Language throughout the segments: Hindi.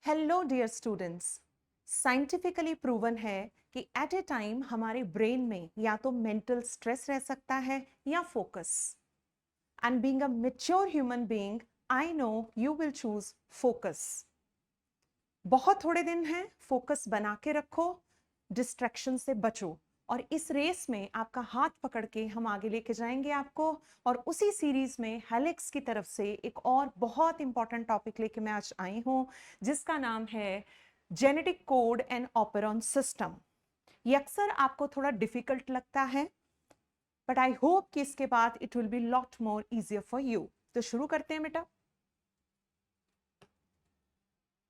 Hello dear students. Scientifically proven है कि एट ए टाइम हमारे ब्रेन में या तो मेंटल स्ट्रेस रह सकता है या focus. And being a mature human being, I know you will choose focus. बहुत थोड़े दिन हैं, फोकस बना के रखो, डिस्ट्रैक्शन से बचो। और इस रेस में आपका हाथ पकड़ के हम आगे लेके जाएंगे आपको। और उसी सीरीज में हेलिक्स की तरफ से एक और बहुत इंपॉर्टेंट टॉपिक लेके मैं आज आई हूं, जिसका नाम है जेनेटिक कोड एंड ऑपरेरॉन सिस्टम। ये अक्सर आपको थोड़ा डिफिकल्ट लगता है, बट आई होप कि इसके बाद it will be lot more easier for you. तो शुरू करते हैं बेटा।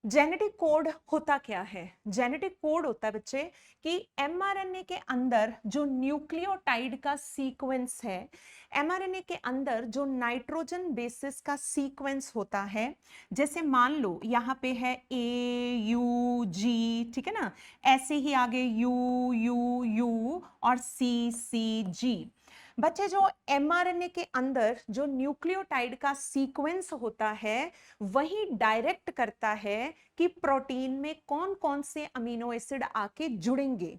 जेनेटिक कोड होता क्या है? जेनेटिक कोड होता है बच्चे कि एमआरएनए के अंदर जो न्यूक्लियोटाइड का सीक्वेंस है, एमआरएनए के अंदर जो नाइट्रोजन बेसिस का सीक्वेंस होता है, जैसे मान लो यहाँ पे है AUG, ठीक है ना, ऐसे ही आगे UUU और CCG। बच्चे जो एमआरएनए के अंदर जो न्यूक्लियोटाइड का सीक्वेंस होता है, वही डायरेक्ट करता है कि प्रोटीन में कौन कौन से अमीनो एसिड आके जुड़ेंगे।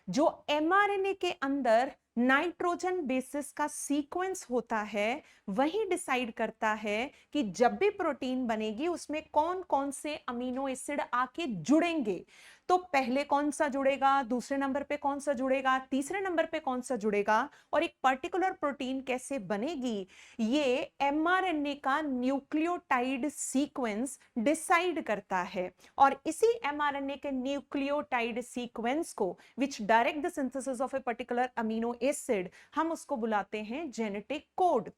जो एमआरएनए के अंदर नाइट्रोजन बेसिस का सीक्वेंस होता है, वही डिसाइड करता है कि जब भी प्रोटीन बनेगी उसमें कौन कौन से अमीनो एसिड आके जुड़ेंगे। तो पहले कौन सा जुड़ेगा, दूसरे नंबर पे कौन सा जुड़ेगा, तीसरे नंबर पे कौन सा जुड़ेगा, और एक पर्टिकुलर प्रोटीन कैसे बनेगी, ये एमआरएनए का न्यूक्लियोटाइड सीक्वेंस डिसाइड करता है। और इसी एमआरएनए के न्यूक्लियोटाइड सीक्वेंस को which direct the synthesis of a particular amino acid, हम उसको बुलाते हैं जेनेटिक कोड।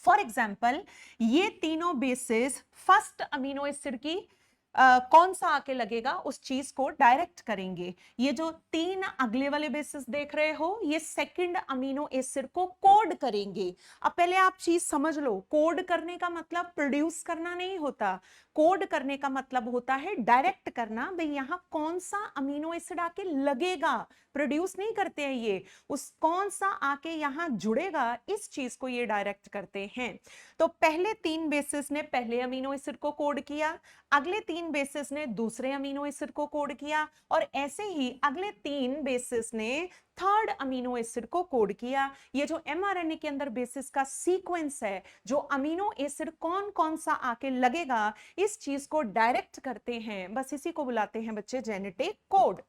फॉर एग्जाम्पल, ये तीनों बेसिस फर्स्ट अमीनो एसिड की कौन सा आके लगेगा उस चीज को डायरेक्ट करेंगे। ये जो तीन अगले वाले बेसिस देख रहे हो, ये सेकंड अमीनो एसिड को कोड करेंगे। अब पहले आप चीज समझ लो, कोड करने का मतलब प्रोड्यूस करना नहीं होता। कोड करने का मतलब होता है डायरेक्ट करना। भाई यहां कौन सा अमीनो एसिड आके लगेगा, प्रोड्यूस नहीं करते हैं ये, उस कौन सा आके यहां जुड़ेगा, इस चीज को ये डायरेक्ट करते हैं। तो पहले तीन बेसिस ने पहले अमीनो एसिड को कोड किया, अगले तीन बेसिस ने दूसरे अमीनो एसिड को कोड किया, और ऐसे ही अगले तीन बेसिस ने थर्ड अमीनो एसिड को कोड किया। ये जो एमआरएनए के अंदर बेसिस का सीक्वेंस है, जो अमीनो एसिड कौन कौन सा आके लगेगा, इस चीज को डायरेक्ट करते हैं। बस इसी को बुलाते हैं बच्चे जेनेटिक कोड।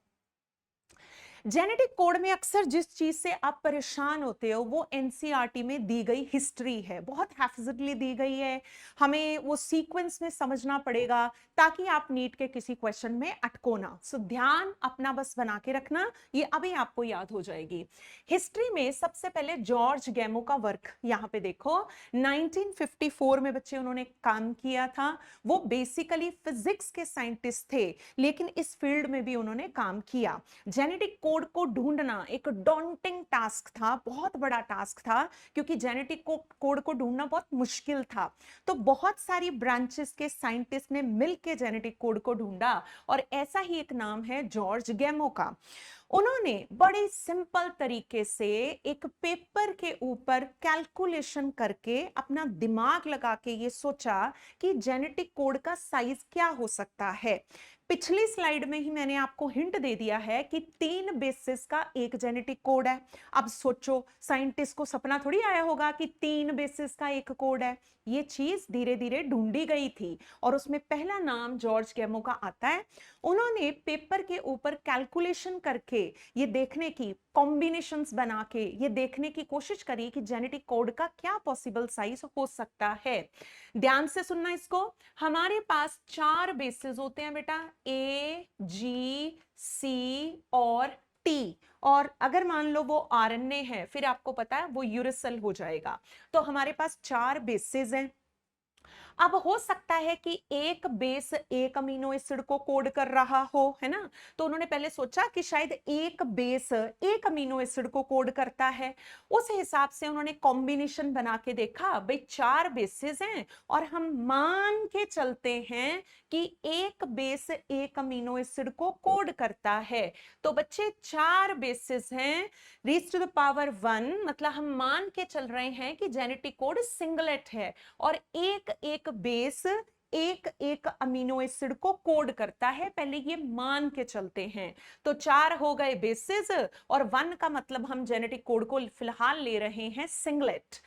जेनेटिक कोड में अक्सर जिस चीज से आप परेशान होते हो वो एनसीईआरटी में दी गई हिस्ट्री है, बहुत हैफिजली दी गई है। हमें वो सीक्वेंस में समझना पड़ेगा ताकि आप नीट के किसी क्वेश्चन में अटको ना। सो ध्यान अपना बस बना के रखना, ये अभी आपको याद हो जाएगी। हिस्ट्री में सबसे पहले जॉर्ज गैमो का वर्क यहाँ पे देखो, 1954 में बच्चे उन्होंने काम किया था। वो बेसिकली फिजिक्स के साइंटिस्ट थे, लेकिन इस फील्ड में भी उन्होंने काम किया। जेनेटिक कोड को ढूंढना एक डॉन्टिंग टास्क था, बहुत बड़ा टास्क था, क्योंकि जेनेटिक कोड को ढूंढना बहुत मुश्किल था। तो बहुत सारी ब्रांचेस के साइंटिस्ट ने मिलकर जेनेटिक कोड को ढूंढा, और ऐसा ही एक नाम है जॉर्ज गैमो का। उन्होंने बड़े सिंपल तरीके से एक पेपर के ऊपर कैलकुलेशन करके अपना दिमाग लगा के ये सोचा कि जेनेटिक कोड का साइज क्या हो सकता है। पिछली स्लाइड में ही मैंने आपको हिंट दे दिया है कि तीन बेसिस का एक जेनेटिक कोड है। अब सोचो, साइंटिस्ट को सपना थोड़ी आया होगा कि तीन बेसिस का एक कोड है। ये चीज धीरे धीरे ढूंढी गई थी, और उसमें पहला नाम जॉर्ज गैमो का आता है। उन्होंने पेपर के ऊपर कैलकुलेशन करके ये देखने की, कॉम्बिनेशंस बना के ये देखने की कोशिश करी कि जेनेटिक कोड का क्या पॉसिबल साइज हो सकता है। ध्यान से सुनना इसको। हमारे पास चार बेसिस होते हैं बेटा, AGC और T। और अगर मान लो वो आरएनए है, फिर आपको पता है वो यूरेसिल हो जाएगा। तो हमारे पास चार बेसिस हैं। अब हो सकता है कि एक बेस एक अमीनो एसिड को कोड कर रहा हो, है ना। तो उन्होंने पहले सोचा कि शायद एक बेस एक अमीनो एसिड को कोड करता है। उस हिसाब से उन्होंने कॉम्बिनेशन बना के देखा, भाई चार बेसिस हैं और हम मान के चलते हैं कि एक बेस एक अमीनो एसिड को कोड करता है। तो बच्चे चार बेसिस हैं, रीच टू द पावर 1, मतलब हम मान के चल रहे हैं कि जेनेटिक कोड सिंगलेट है, और एक एक बेस एक एक अमीनो एसिड को कोड करता है, पहले ये मान के चलते हैं। तो 4 हो गए बेसिस और 1 का मतलब हम जेनेटिक कोड को फिलहाल ले रहे हैं सिंगलेट।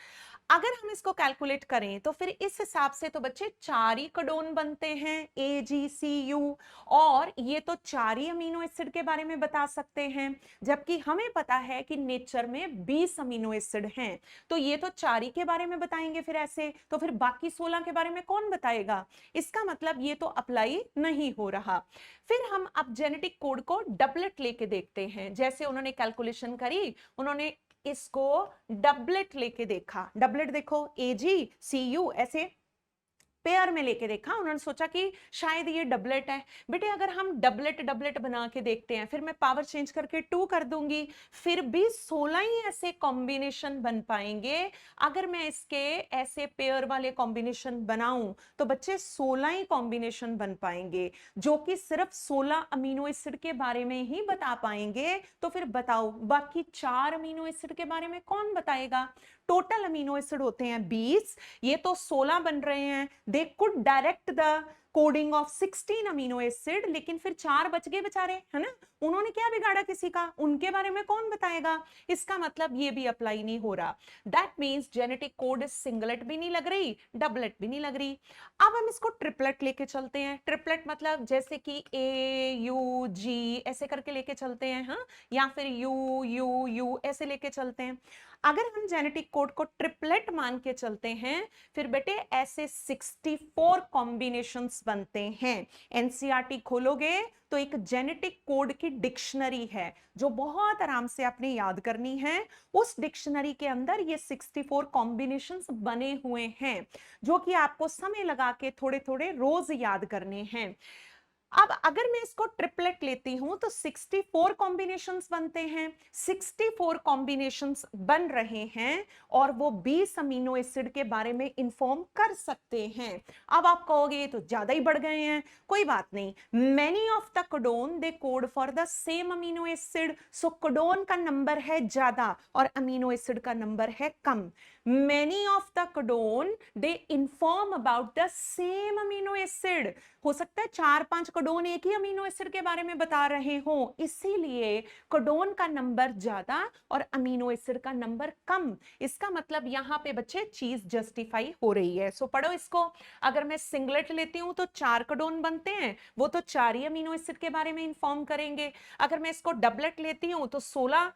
अगर हम इसको कैलकुलेट करें तो फिर इस हिसाब से तो बच्चे 4 ही कोडोन बनते हैं, ए जी सी यू, और ये तो 4 ही अमीनो एसिड के बारे में बता सकते हैं, जबकि हमें पता है कि नेचर में 20 अमीनो एसिड हैं। तो ये तो 4 ही के बारे में बताएंगे, फिर ऐसे तो फिर बाकी 16 के बारे में कौन बताएगा? इसका मतलब ये तो अप्लाई नहीं हो रहा। फिर हम अब जेनेटिक कोड को डबलेट लेके देखते हैं। जैसे उन्होंने कैलकुलेशन करी, उन्होंने इसको डबलेट लेके देखा। डबलेट देखो, एजी सी यू ऐसे पेयर में लेके देखा। उन्होंने सोचा कि शायद ये डबलेट है। बेटे अगर हम डबलेट डबलेट बना के देखते हैं, फिर मैं पावर चेंज करके 2 कर दूंगी, फिर भी 16 ही ऐसे कॉम्बिनेशन बन पाएंगे। अगर मैं इसके ऐसे पेयर वाले कॉम्बिनेशन बनाऊं तो बच्चे 16 ही कॉम्बिनेशन बन पाएंगे, जो कि सिर्फ 16 अमीनो एसिड के बारे में ही बता पाएंगे। तो फिर बताओ बाकी 4 अमीनो एसिड के बारे में कौन बताएगा? टोटल अमीनो एसिड होते हैं 20, ये तो 16 बन रहे हैं। They could direct the coding of 16 amino acid, लेकिन फिर 4 बच गए बेचारे, है ना? उन्होंने क्या बिगाड़ा किसी का? उनके बारे में कौन बताएगा? इसका मतलब ये भी अप्लाई नहीं हो रहा। That means genetic code singlet भी नहीं लग रही, डबलेट भी नहीं लग रही। अब हम इसको ट्रिपलेट लेके चलते हैं। ट्रिपलेट मतलब जैसे कि ए यू जी ऐसे करके लेके चलते हैं, हाँ, या फिर यू यू यू ऐसे लेके चलते हैं। अगर हम जेनेटिक कोड को ट्रिपलेट मान के चलते हैं, फिर बेटे ऐसे 64 कॉम्बिनेशंस बनते हैं। एनसीईआरटी खोलोगे तो एक जेनेटिक कोड की डिक्शनरी है जो बहुत आराम से आपने याद करनी है। उस डिक्शनरी के अंदर ये 64 कॉम्बिनेशंस बने हुए हैं, जो कि आपको समय लगा के थोड़े थोड़े रोज याद करने हैं। अब अगर मैं इसको ट्रिपलेट लेती हूं तो 64 कॉम्बिनेशंस बनते हैं। 64 कॉम्बिनेशंस बन रहे हैं और वो 20 अमीनो एसिड के बारे में इंफॉर्म कर सकते हैं। अब आप कहोगे तो ज्यादा ही बढ़ गए हैं। कोई बात नहीं, many of the codon they code for the same amino acid. So codon का नंबर है ज्यादा और अमीनो एसिड का नंबर है कम। Many of the codon they inform about the same amino acid. हो सकता है 4-5 कोडोन एक ही अमीनो एसिड के बारे में बता रहे हो, इसीलिए कोडोन का नंबर ज्यादा और अमीनो एसिड का नंबर कम। इसका मतलब यहां पे बच्चे चीज जस्टिफाई हो रही है। सो पढ़ो इसको। अगर मैं सिंगलेट लेती हूं तो 4 कोडोन बनते हैं, वो तो 4 ही अमीनो एसिड के बारे में इंफॉर्म करेंगे। अगर मैं इसको डबलेट लेती हूं तो 16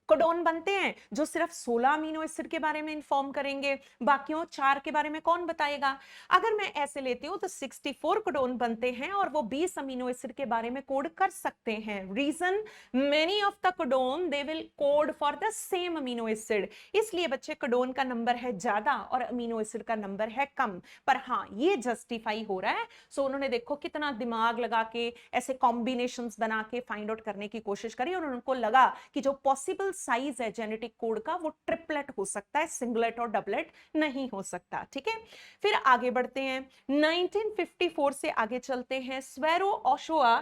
कोडोन बनते हैं जो सिर्फ 16 अमीनो एसिड के बारे में इंफॉर्म करेंगे, बाकियों 4 के बारे में कौन बताएगा? अगर मैं ऐसे लेती हूं तो 64 कोडोन बनते हैं और वो 20 अमीनो एसिड के बारे में कोड कर सकते हैं। Reason, many of the codon they will code for the same amino acid. इसलिए बच्चे कोडोन का नंबर है ज्यादा और अमीनो एसिड का नंबर है कम। पर हाँ, ये जस्टिफाई हो रहा है। सो उन्होंने देखो कितना दिमाग लगा के ऐसे कॉम्बिनेशंस बना के फाइंड आउट करने की कोशिश करी और उनको लगा कि जो पॉसिबल साइज है जेनेटिक कोड का वो ट्रिपलेट हो सकता है, सिंगलेट और डबलेट नहीं हो सकता। ठीक है, फिर आगे बढ़ते हैं। 1954 से आगे चलते हैं। स्वेरो ओशोआ,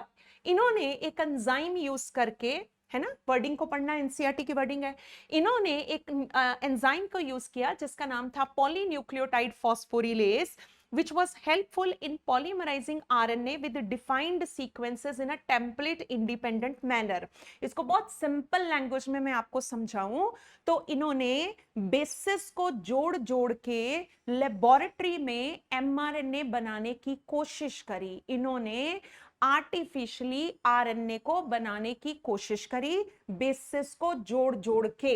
इन्होंने एक एंजाइम यूज करके, है ना, वर्डिंग को पढ़ना, एनसीईआरटी की वर्डिंग है। इन्होंने एक एंजाइम को यूज किया जिसका नाम था polynucleotide फॉस्फोरिलेज, which was helpful in polymerizing RNA with defined sequences in a template independent manner। इसको बहुत सिंपल लैंग्वेज में मैं आपको समझाऊं तो इन्होंने बेसिस को जोड़ जोड़ के लेबोरेटरी में mRNA बनाने की कोशिश करी। इन्होंने आर्टिफिशियली आरएनए को बनाने की कोशिश करी बेसिस को जोड़ जोड़ के।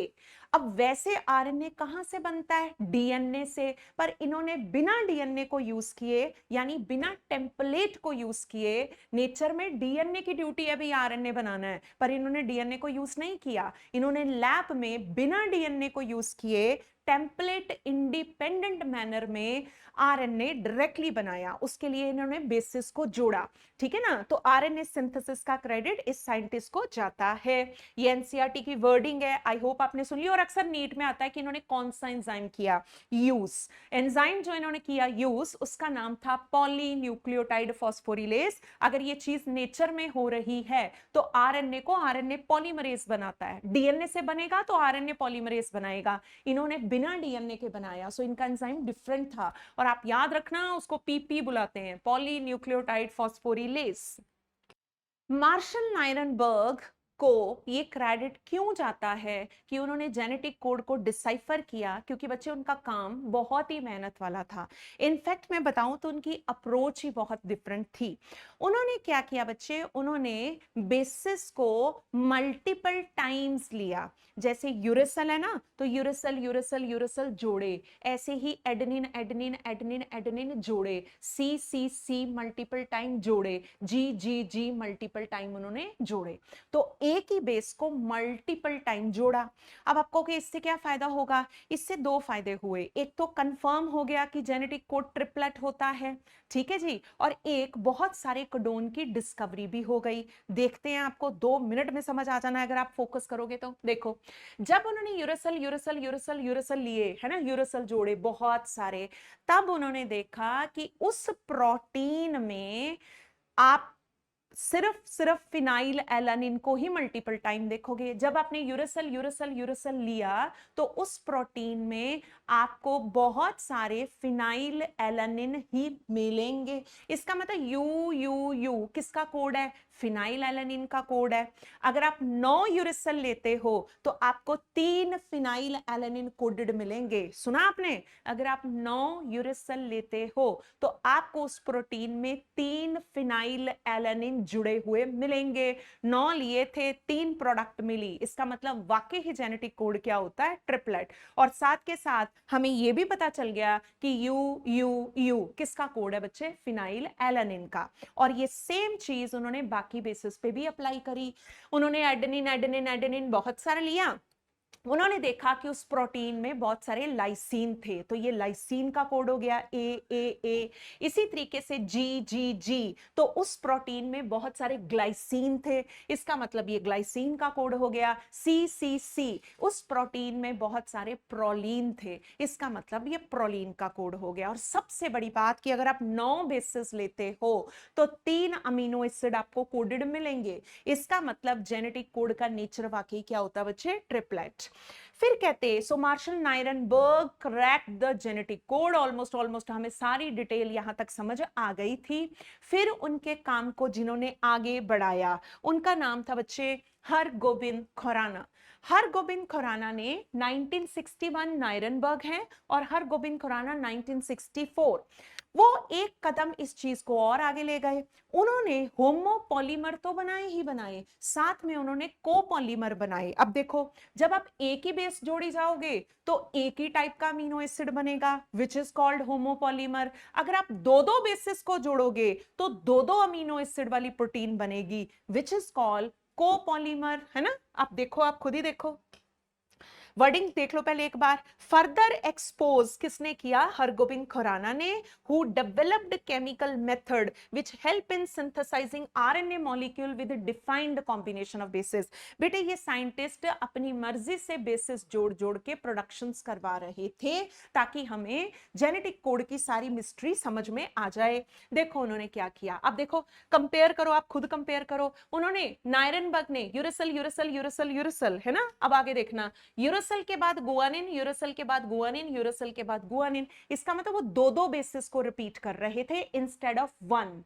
अब वैसे आरएनए कहां से बनता है? डीएनए से। पर इन्होंने बिना डीएनए को यूज किए, यानी बिना टेम्पलेट को यूज किए। नेचर में डीएनए की ड्यूटी है भी आरएनए बनाना है, पर इन्होंने डीएनए को यूज नहीं किया। इन्होंने लैब में बिना डीएनए को यूज किए टेम्पलेट इंडिपेंडेंट मैनर में आरएनए डायरेक्टली बनाया। उसके लिए इन्होंने बेसिस को जोड़ा। ठीक है ना? तो आरएनए सिंथेसिस का क्रेडिट इस साइंटिस्ट को जाता है। ये एनसीईआरटी की वर्डिंग है, आई होप आपने सुन ली। और अक्सर नीट में आता है कि इन्होंने कौन सा एंजाइम किया यूज। एंजाइम जो इन्होंने किया यूज, उसका नाम था पॉलीन्यूक्लियोटाइड फॉस्फोरिलेज। अगर ये चीज नेचर में हो रही है तो आरएनए को आरएनए पॉलीमरेज बनाता है। डीएनए से बनेगा तो आरएनए पॉलीमरेज बनाएगा। इन्होंने बिना डीएनए के बनाया, सो इनका एंजाइम डिफरेंट था। और आप याद रखना उसको पीपी बुलाते हैं, पॉलीन्यूक्लियोटाइड फॉस्फोरिलेज। मार्शल नायरनबर्ग को ये क्रेडिट क्यों जाता है कि उन्होंने जेनेटिक कोड को डिसाइफर किया? क्योंकि बच्चे उनका काम बहुत ही मेहनत वाला था। इनफैक्ट मैं बताऊं तो उनकी अप्रोच ही बहुत डिफरेंट थी। उन्होंने क्या किया बच्चे, उन्होंने बेसिस को मल्टीपल टाइम्स लिया। जैसे यूरेसिल है ना, तो यूरेसिल यूरेसिल यूरेसिल जोड़े, ऐसे ही एडेनिन एडेनिन एडेनिन एडेनिन जोड़े, सी सी सी मल्टीपल टाइम जोड़े, जी जी जी मल्टीपल टाइम उन्होंने जोड़े। तो एक ही बेस को मल्टीपल टाइम जोड़ा। अब आपको कि इससे क्या फायदा होगा? इससे दो फायदे हुए। एक तो कंफर्म हो गया कि जेनेटिक कोड ट्रिपलेट होता है, ठीक है जी, और एक बहुत सारे कोडोन की डिस्कवरी भी हो गई। देखते हैं, आपको 2 मिनट में समझ आ जाना है अगर आप फोकस करोगे तो। देखो, जब उन्होंने यूरेसिल यूरेसिल यूरेसिल यूरेसिल लिए है ना, यूरेसिल जोड़े बहुत सारे, तब उन्होंने देखा कि उस प्रोटीन में आप सिर्फ सिर्फ फिनाइल एलानिन को ही मल्टीपल टाइम देखोगे। जब आपने यूरेसिल यूरेसिल यूरेसिल लिया तो उस प्रोटीन में आपको बहुत सारे फिनाइल एलानिन ही मिलेंगे। इसका मतलब यू यू यू किसका कोड है? फिनाइल एलानिन का कोड है। अगर आप 9 यूरेसिल लेते हो तो आपको 3 फिनाइल एलानिन कोडेड मिलेंगे। सुना आपने? अगर आप 9 यूरेसिल लेते हो तो आपको उस प्रोटीन में 3 फिनाइल एलानिन जुड़े हुए मिलेंगे। 9 लिए थे, 3 प्रोडक्ट मिली, इसका मतलब वाकई ही जेनेटिक कोड क्या होता है? ट्रिपलेट। और साथ के साथ हमें यह भी पता चल गया कि यू यू यू किसका कोड है बच्चे? फिनाइल एलानिन का। और ये सेम चीज उन्होंने बाकी बेसिस पे भी अप्लाई करी। उन्होंने एडेनिन एडेनिन एडेनिन बहुत सारा लिया, उन्होंने देखा कि उस प्रोटीन में बहुत सारे लाइसीन थे, तो ये लाइसीन का कोड हो गया ए। इसी तरीके से जी जी जी, तो उस प्रोटीन में बहुत सारे ग्लाइसीन थे, इसका मतलब ये ग्लाइसीन का कोड हो गया। सी सी सी, उस प्रोटीन में बहुत सारे प्रोलीन थे, इसका मतलब ये प्रोलीन का कोड हो गया। और सबसे बड़ी बात कि अगर आप 9 बेसिस लेते हो तो 3 अमीनो एसिड आपको कोडेड मिलेंगे। इसका मतलब जेनेटिक कोड का नेचर वाकई क्या होता है बच्चे? ट्रिपलेट। फिर कहते so Marshall Nirenberg cracked the genetic code. Almost हमें सारी डिटेल यहां तक समझ आ गई थी। फिर उनके काम को जिन्होंने आगे बढ़ाया, उनका नाम था बच्चे हरगोबिंद खुराना। हरगोबिंद खुराना ने 1961 नायरनबर्ग है और हरगोबिंद खुराना 1964। वो एक कदम इस चीज को और आगे ले गए। उन्होंने होमोपॉलीमर तो बनाए ही बनाए, साथ में उन्होंने कोपॉलीमर बनाए। अब देखो, जब आप एक ही बेस जोड़ी जाओगे तो एक ही टाइप का अमीनो एसिड बनेगा विच इज कॉल्ड होमोपॉलीमर। अगर आप दो दो बेसिस को जोड़ोगे तो दो दो अमीनो एसिड वाली प्रोटीन बनेगी विच इज कॉल्ड कोपॉलीमर, है ना? आप देखो, आप खुद ही देखो, वर्डिंग देख लो पहले एक बार। फर्दर एक्सपोज किसने किया? हरगोबिंद खुराना ने, who developed chemical method which help in synthesising RNA molecule with defined combination of basis. बेटे ये साइंटिस्ट अपनी मर्जी से बेसिस जोड़ जोड़ के प्रोडक्शंस करवा रहे थे ताकि हमें जेनेटिक कोड की सारी मिस्ट्री समझ में आ जाए। देखो उन्होंने क्या किया, अब देखो कंपेयर करो, आप खुद कंपेयर करो। उन्होंने नायरनबर्ग ने यूरेसिल यूरेसिल यूरेसिल यूरेसिल, है ना? अब आगे देखना, यूरेसिल के बाद गुआनिन, यूरेसिल के बाद गुआनिन, यूरेसिल के बाद गुआनिन। इसका मतलब वो दो दो बेसिस को रिपीट कर रहे थे इंस्टेड ऑफ 1।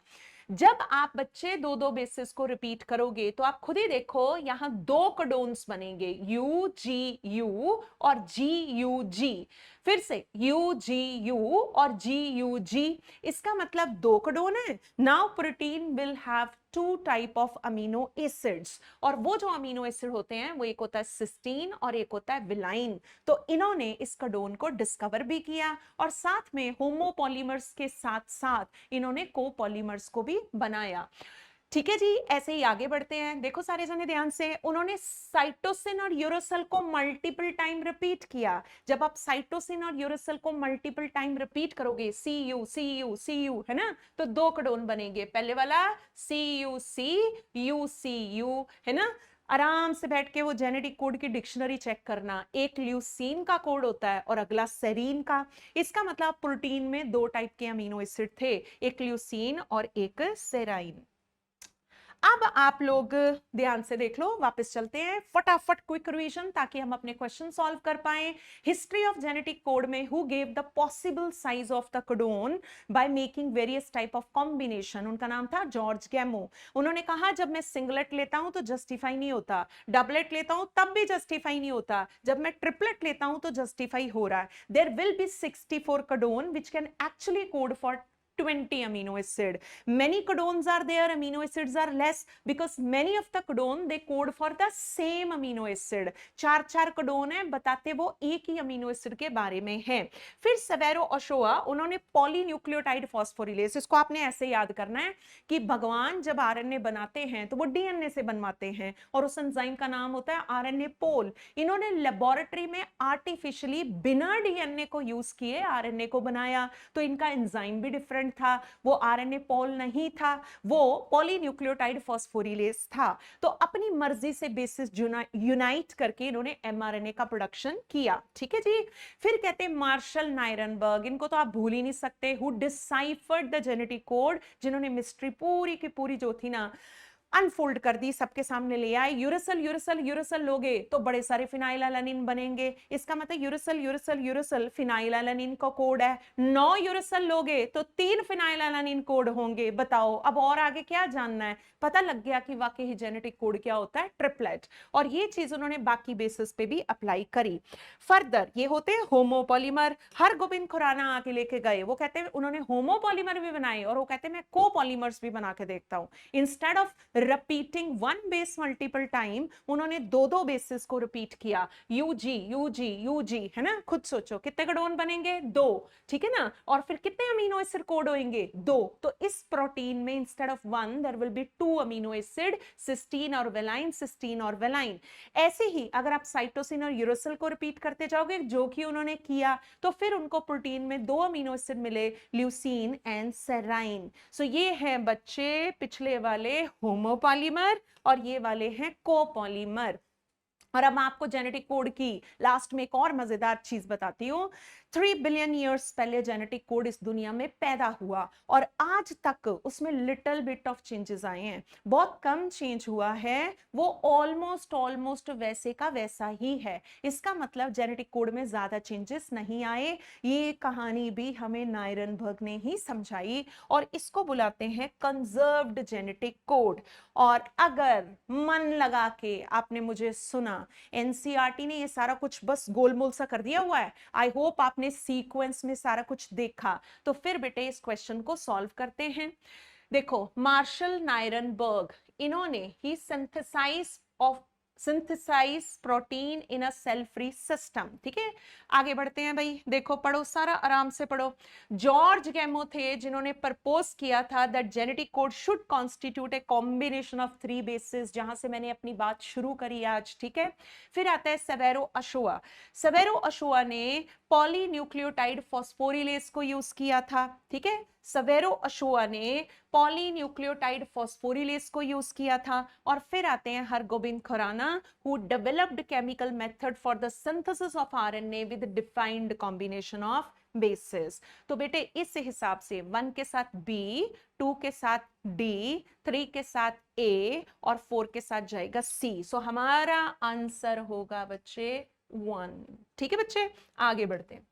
जब आप बच्चे दो दो बेसिस को रिपीट करोगे तो आप खुद ही देखो यहां 2 कोडोन्स बनेंगे, यू जी यू और जी यू जी। फिर से यू जी यू और जी यू जी, इसका मतलब 2 कोडोन है। Now protein will have 2 type of amino acids, और वो जो अमीनो एसिड होते हैं वो एक होता है सिस्टीन और एक होता है विलाइन। तो इन्होंने इस कोडोन को डिस्कवर भी किया और साथ में होमोपॉलीमर्स के साथ साथ इन्होंने कोपॉलीमर्स को भी बनाया। ठीक है जी, ऐसे ही आगे बढ़ते हैं। देखो सारे जने ध्यान से, उन्होंने साइटोसिन और यूरेसिल को मल्टीपल टाइम रिपीट किया। जब आप साइटोसिन और यूरेसिल को मल्टीपल टाइम रिपीट करोगे, C U C U C U, है ना, तो 2 कोडोन बनेंगे। पहले वाला सी यू सी यू, है ना? आराम से बैठ के वो जेनेटिक कोड की डिक्शनरी चेक करना। एक ल्यूसीन का कोड होता है और अगला सेरीन का। इसका मतलब प्रोटीन में 2 टाइप के अमीनो एसिड थे, एक ल्यूसीन और एक सेराइन। अब आप लोग ध्यान से देख लो, वापस चलते हैं फटाफट क्विक रिवीजन ताकि हम अपने क्वेश्चन सॉल्व कर पाए। हिस्ट्री ऑफ जेनेटिक कोड में who gave the possible size of the codon by making various type of combination, उनका नाम था जॉर्ज गैमो। उन्होंने कहा जब मैं सिंगलेट लेता हूं तो जस्टिफाई नहीं होता, डबलेट लेता हूं तब भी जस्टिफाई नहीं होता, जब मैं ट्रिपलेट लेता हूं तो जस्टिफाई हो रहा है। There will be 64 codon which can actually code for 20 amino acid. Many codones are there, amino acids are less because many of the codon they code for the same amino acid. चार कोडोन है, बताते वो एक ही अमीनो एसिड के बारे में है। फिर सेवेरो ओशोआ, उन्होंने पॉलीन्यूक्लियोटाइड फॉस्फोरिलेज, इसको आपने ऐसे याद करना है कि भगवान जब आरएनए बनाते हैं तो वो डीएनए से बनवाते हैं और उस एंजाइम का नाम होता है आरएनए पोल। इन्होंने लेबोरेटरी में आर्टिफिशियली बिना डीएनए को यूज किए आरएनए को बनाया, तो इनका एंजाइम भी डिफरेंट था, वो आरएनए पोल नहीं था, वो पॉलीन्यूक्लियोटाइड फॉस्फोरिलेज था। तो अपनी मर्जी से बेसिस यूनाइट करके इन्होंने एमआरएनए का प्रोडक्शन किया। ठीक है जी। फिर कहते हैं मार्शल नायरनबर्ग, इनको तो आप भूल ही नहीं सकते, who deciphered the genetic code, जिन्होंने मिस्ट्री पूरी की पूरी जो थी ना अनफोल्ड कर दी, सबके सामने ले आए। यूरेसिल यूरेसिल यूरेसिल लोगे तो बड़े सारे फिनाइलएलानिन बनेंगे, इसका मतलब यूरेसिल यूरेसिल यूरेसिल फिनाइलएलानिन का कोड है। 9 यूरेसिल लोगे तो 3 फिनाइलएलानिन कोड होंगे। बताओ अब और आगे क्या जानना है? पता लग गया कि वाकई ही जेनेटिक कोड क्या होता है, ट्रिपलेट। और ये चीज उन्होंने बाकी बेसिस पे भी अप्लाई करी। फर्दर ये होते हैं होमोपॉलीमर, हरगोबिंद खुराना आके लेके गए, वो कहते हैं उन्होंने होमोपॉलीमर भी बनाए और वो कहते हैं मैं कोपॉलीमर्स भी बना के देखता हूं। Instead of repeating one base multiple time, उन्होंने दो बेसिस को रिपीट किया, यूजी यूजी यूजी, है ना। खुद सोचो कितने कोडोन बनेंगे? 2, ठीक है ना। और फिर कितने अमीनो एसिड कोड होंगे? 2। तो इस प्रोटीन में instead of 1 there will be 2 amino acid, cysteine और वेलाइन, सिस्टीन और वेलाइन। ऐसे ही अगर आप साइटोसिन और यूरेसिल को रिपीट करते जाओगे, जो कि उन्होंने किया, तो फिर उनको प्रोटीन में 2 अमीनो एसिड मिले, ल्यूसीन एंड सेराइन। सो ये है बच्चे पिछले वाले होमोपॉलीमर और ये वाले हैं कोपॉलीमर। और अब आपको जेनेटिक कोड की लास्ट में एक और मजेदार चीज बताती हूँ। 3 बिलियन ईयर्स पहले जेनेटिक कोड इस दुनिया में पैदा हुआ और आज तक उसमें लिटिल बिट ऑफ चेंजेस आए हैं, बहुत कम चेंज हुआ है, वो ऑलमोस्ट वैसे का वैसा ही है। इसका मतलब जेनेटिक कोड में ज्यादा चेंजेस नहीं आए। ये कहानी भी हमें नायरनबर्ग ने ही समझाई और इसको बुलाते हैं कंजर्व्ड जेनेटिक कोड। और अगर मन लगा के आपने मुझे सुना, एनसीईआरटी ने ये सारा कुछ बस गोलमोल सा कर दिया हुआ है, आई होप आपने सीक्वेंस में सारा कुछ देखा, तो फिर बेटे इस क्वेश्चन को सॉल्व करते हैं। देखो मार्शल नायरनबर्ग, इन्होंने ही synthesise protein in a cell free system. ठीक है, आगे बढ़ते हैं भाई, देखो पढ़ो सारा आराम से पढ़ो। जॉर्ज गैमो थे जिन्होंने प्रपोज किया था that genetic code should constitute a combination of 3 basis, जहां से मैंने अपनी बात शुरू करी आज। ठीक है, फिर आता है सेवेरो ओशोआ। सेवेरो ओशोआ ने पॉलीन्यूक्लियोटाइड फॉस्फोरिलेज को यूज किया था। ठीक है, सेवेरो ओशोआ ने पॉलीन्यूक्लियोटाइड फॉस्फोरिलेज को यूज किया था। और फिर आते हैं Hargobind Khurana, who developed chemical method for the synthesis of RNA with defined combination of bases। तो बेटे इस हिसाब से 1 के साथ B, 2 के साथ D, 3 के साथ A और 4 के साथ जाएगा C। सो हमारा आंसर होगा बच्चे 1। ठीक है बच्चे, आगे बढ़ते हैं।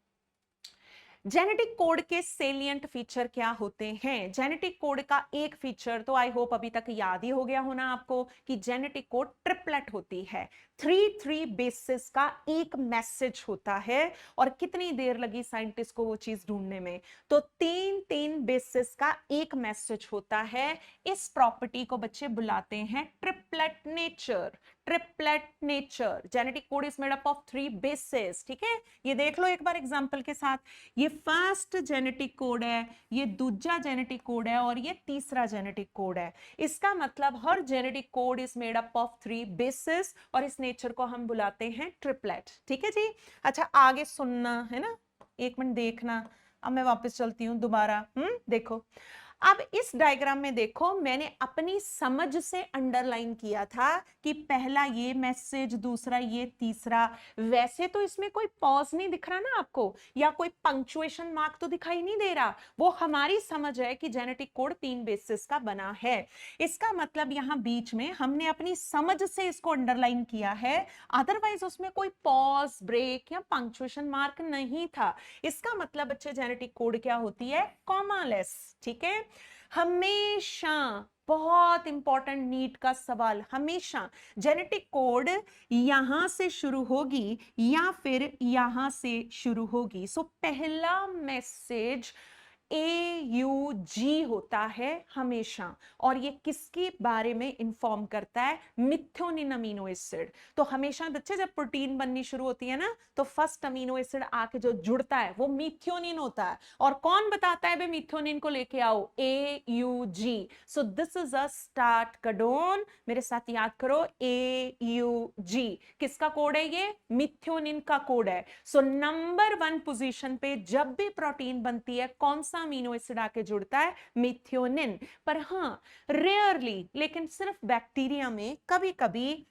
जेनेटिक कोड के सेलिएंट फीचर क्या होते हैं? जेनेटिक कोड का एक फीचर तो आई होप अभी तक याद ही हो गया होना आपको कि जेनेटिक कोड ट्रिपलेट होती है। 3 बेसिस का एक मैसेज होता है। और कितनी देर लगी साइंटिस्ट को वो चीज ढूंढने में? तो 3 बेसिस का एक मैसेज होता है। इस प्रॉपर्टी को बच्चे बुलाते हैं triplet nature. Triplet nature, genetic code is made up of 3 basis. ठीक है, ये देख लो एक बार एग्जांपल के साथ। ये फर्स्ट जेनेटिक कोड है, ये दूसरा जेनेटिक कोड है और ये तीसरा जेनेटिक कोड है। इसका मतलब हर genetic code is made up of 3 basis और इस नेचर को हम बुलाते हैं ट्रिपलेट। ठीक है जी। अच्छा आगे सुनना है ना, 1 मिनट देखना। अब मैं वापस चलती हूं दोबारा। देखो अब इस डायग्राम में देखो, मैंने अपनी समझ से अंडरलाइन किया था कि पहला ये मैसेज, दूसरा ये, तीसरा। वैसे तो इसमें कोई पॉज नहीं दिख रहा ना आपको, या कोई पंक्चुएशन मार्क तो दिखाई नहीं दे रहा। वो हमारी समझ है कि जेनेटिक कोड 3 बेसिस का बना है। इसका मतलब यहां बीच में हमने अपनी समझ से इसको अंडरलाइन किया है, अदरवाइज उसमें कोई पॉज, ब्रेक या पंक्चुएशन मार्क नहीं था। इसका मतलब बच्चे जेनेटिक कोड क्या होती है? कॉमालेस। ठीक है। हमेशा, बहुत इंपॉर्टेंट नीट का सवाल, हमेशा जेनेटिक कोड यहां से शुरू होगी या फिर यहां से शुरू होगी। सो पहला मैसेज AUG होता है हमेशा, और ये किसके बारे में इंफॉर्म करता है? Methionine amino acid. तो हमेशा बच्चे जब प्रोटीन बननी शुरू होती है ना, तो फर्स्ट अमीनो एसिड आके जो जुड़ता है वो मिथ्योनिन होता है। और कौन बताता है बे मिथ्योनिन को लेके आओ? AUG। So this is a start codon. मेरे साथ याद करो, AUG किसका कोड है? ये मिथ्योनिन का कोड है। सो नंबर 1 पोजीशन पे जब भी प्रोटीन बनती है, कौन सा अमीनो एसिड आके जुड़ता है? मिथ्योनिन। पर हां, रेयरली, लेकिन सिर्फ बैक्टीरिया में कभी कभी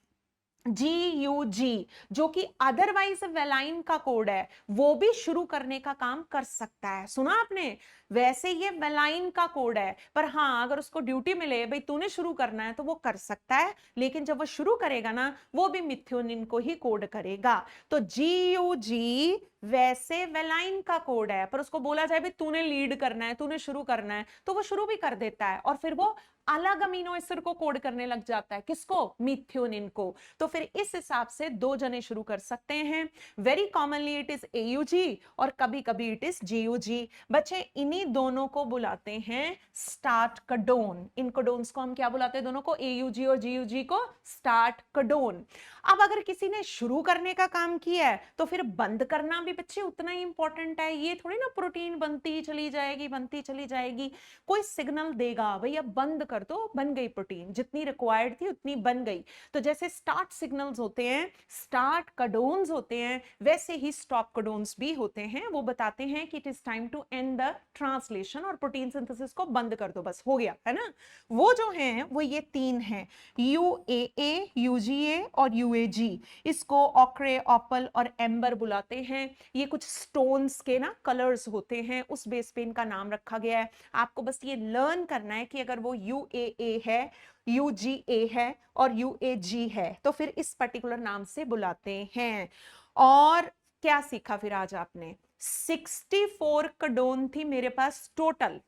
GUG, जो कि अदरवाइज वेलाइन का कोड है, वो भी शुरू करने का काम कर सकता है। सुना आपने? वैसे ये वेलाइन का कोड है, पर हाँ, अगर उसको ड्यूटी मिले भाई तूने शुरू करना है, तो वो कर सकता है। लेकिन जब वो शुरू करेगा ना, वो भी मिथ्योनिन को ही कोड करेगा। तो GUG वैसे वेलाइन का कोड है, पर उसको बोला जाए भाई तूने लीड करना है, तूने शुरू करना है, तो वो शुरू भी कर देता है, और फिर वो अलग अमीनो एसिड को कोड करने लग जाता है। किसको? मिथ्योनिन को। तो फिर इस हिसाब से 2 जने शुरू कर सकते हैं। Very commonly it is AUG, और कभी कभी इट इज GUG। बच्चे इन्हीं दोनों को बुलाते हैं स्टार्ट कोडोन। इन कोडोन्स को हम क्या बुलाते हैं? दोनों को, AUG और GUG को, स्टार्ट कोडोन। अब अगर किसी ने शुरू करने का काम किया है, तो फिर बंद करना भी बच्चे उतना ही इंपॉर्टेंट है। ये थोड़ी ना प्रोटीन बनती चली जाएगी, बनती चली जाएगी। कोई सिग्नल देगा, भैया बंद कर दो, बन गई प्रोटीन, जितनी रिक्वायर्ड थी उतनी बन गई। तो जैसे स्टार्ट सिग्नल्स होते हैं, स्टार्ट कोडोन्स होते हैं, वैसे ही स्टॉप कोडोन्स भी होते हैं। वो बताते हैं कि it is time to end the translation, और प्रोटीन सिंथेसिस को बंद कर दो, बस हो गया, है ना। वो जो हैं वो ये 3 हैं, UAA, UGA और UAG। इसको ऑक्रे, ऑपल और एम्बर बुलाते हैं। ये कुछ स्टोन्स के ना कलर्स होते हैं, उस बेस पे इनका नाम रखा गया है। आपको बस ये लर्न करना है कि अगर वो UAA है, UGA है और UAG है, तो फिर इस पर्टिकुलर नाम से बुलाते हैं। और क्या सीखा फिर आज आपने? 64 कोडोन थी मेरे पास टोटल।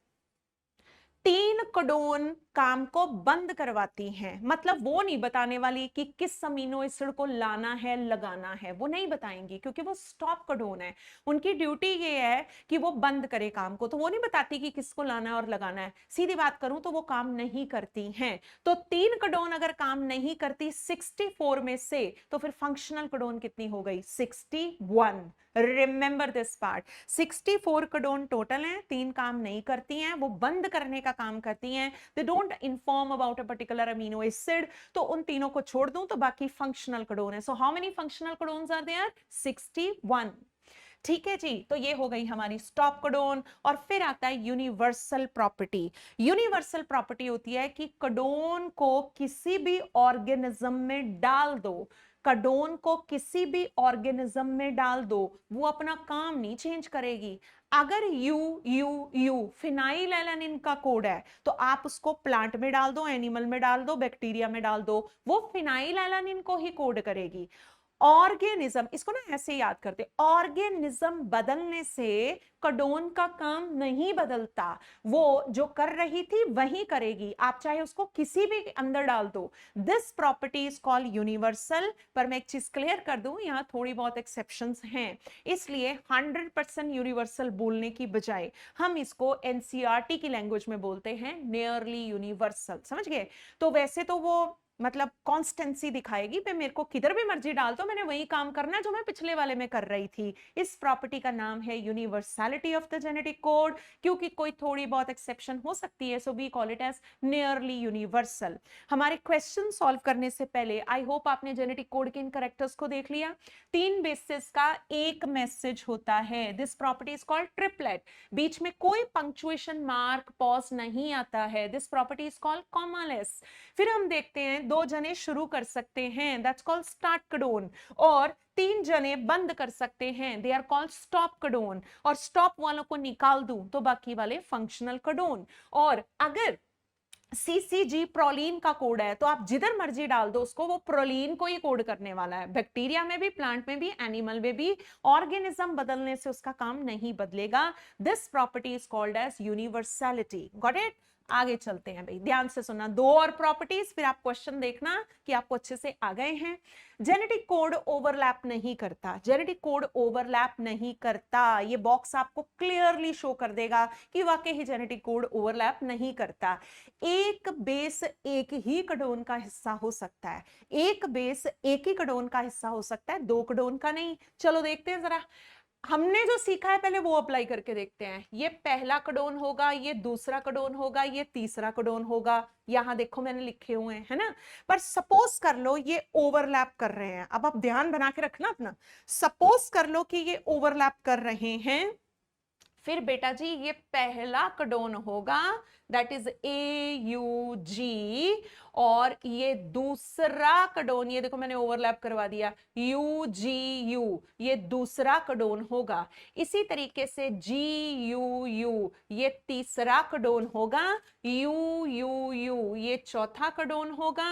3 कोडोन काम को बंद करवाती हैं, मतलब वो नहीं बताने वाली कि किस अमीनो एसिड को लाना है, लगाना है, वो नहीं बताएंगी, क्योंकि वो स्टॉप कोडोन है। उनकी ड्यूटी ये है कि वो बंद करे काम को, तो वो नहीं बताती कि किसको लाना है और लगाना है। सीधी बात करूं तो वो काम नहीं करती हैं। तो 3 कोडोन अगर काम नहीं करती 64 में से, तो फिर फंक्शनल कोडोन कितनी हो गई? 61। Remember this part. 64 codon total हैं, 3 काम नहीं करती हैं, वो बंद करने का काम करती हैं। They don't inform about a particular amino acid. तो उन तीनों को छोड़ दूं तो बाकी फंक्शनल कोडोन है। So how many functional codons are there? 61। ठीक है जी। तो ये हो गई हमारी स्टॉप कोडोन। और फिर आता है यूनिवर्सल प्रॉपर्टी। यूनिवर्सल प्रॉपर्टी होती है कि कोडोन को किसी भी ऑर्गेनिज्म में डाल दो, कोडोन को किसी भी ऑर्गेनिज्म में डाल दो, वो अपना काम नहीं चेंज करेगी। अगर यू फिनाइल एलानिन का कोड है, तो आप उसको प्लांट में डाल दो, एनिमल में डाल दो, बैक्टीरिया में डाल दो, वो फिनाइल एलानिन को ही कोड करेगी। ऑर्गेनिज्म, इसको ना ऐसे याद करते, ऑर्गेनिज्म बदलने से कोडोन का काम नहीं बदलता, वो जो कर रही थी वही करेगी, आप चाहे उसको किसी भी अंदर डाल दो। This property is called universal. पर मैं एक चीज क्लियर कर दूं, यहां थोड़ी बहुत एक्सेप्शंस हैं, इसलिए 100% यूनिवर्सल बोलने की बजाय हम इसको एनसीईआरटी की लैंग्वेज में बोलते हैं नियरली यूनिवर्सल। समझ गए? तो वैसे तो वो मतलब कॉन्स्टेंसी दिखाएगी, पे मेरे को किधर भी मर्जी डाल दो, मैंने वही काम करना है जो मैं पिछले वाले में कर रही थी। इस प्रॉपर्टी का नाम है universality of the genetic code, क्योंकि कोई थोड़ी बहुत एक्सेप्शन हो सकती है, so we call it as nearly universal. हमारे क्वेश्चन सॉल्व करने से पहले आई होप आपने जेनेटिक कोड के इन करेक्टर्स को देख लिया। 3 बेसिस का एक मैसेज होता है, this property is called triplet, बीच में कोई पंक्चुएशन मार्क पॉज नहीं आता है, this property is called commaless. फिर हम देखते हैं 2 जने शुरू कर सकते हैं, दैट्स कॉल्ड स्टार्ट कोडोन, और 3 जने बंद कर सकते हैं, they are called stop codon, और स्टॉप वालों को निकाल दूं तो बाकी वाले फंक्शनल कोडोन। और अगर सीसीजी प्रोलीन का कोड है तो आप जिधर मर्जी डाल दो उसको, वो प्रोलीन को ही कोड करने वाला है। बैक्टीरिया में भी, प्लांट में भी, एनिमल में भी, ऑर्गेनिज्म बदलने से उसका काम नहीं बदलेगा। This property is called as universality. Got it? आगे चलते हैं भाई, ध्यान से सुनना, 2 और प्रॉपर्टीज, फिर आप क्वेश्चन देखना कि आपको अच्छे से आ गए हैं। जेनेटिक कोड ओवरलैप नहीं करता, जेनेटिक कोड ओवरलैप नहीं करता, ये बॉक्स आपको क्लियरली शो कर देगा कि वाकई ही जेनेटिक कोड ओवरलैप नहीं करता। एक बेस एक ही कोडोन का हिस्सा हो सकता है, एक बेस एक ही कोडोन का हिस्सा हो सकता है, 2 कोडोन का नहीं। चलो देखते हैं जरा, हमने जो सीखा है पहले वो अप्लाई करके देखते हैं। ये पहला कोडोन होगा, ये दूसरा कोडोन होगा, ये तीसरा कोडोन होगा, यहां देखो मैंने लिखे हुए हैं, है ना। पर सपोज कर लो ये ओवरलैप कर रहे हैं, अब आप ध्यान बना के रखना अपना, सपोज कर लो कि ये ओवरलैप कर रहे हैं, फिर बेटा जी ये पहला कोडोन होगा, दैट इज AUG, और ये दूसरा कोडोन, ये देखो मैंने ओवरलैप करवा दिया, UGU, ये दूसरा कोडोन होगा। इसी तरीके से GUU, ये तीसरा कोडोन होगा, UUU, ये चौथा कोडोन होगा,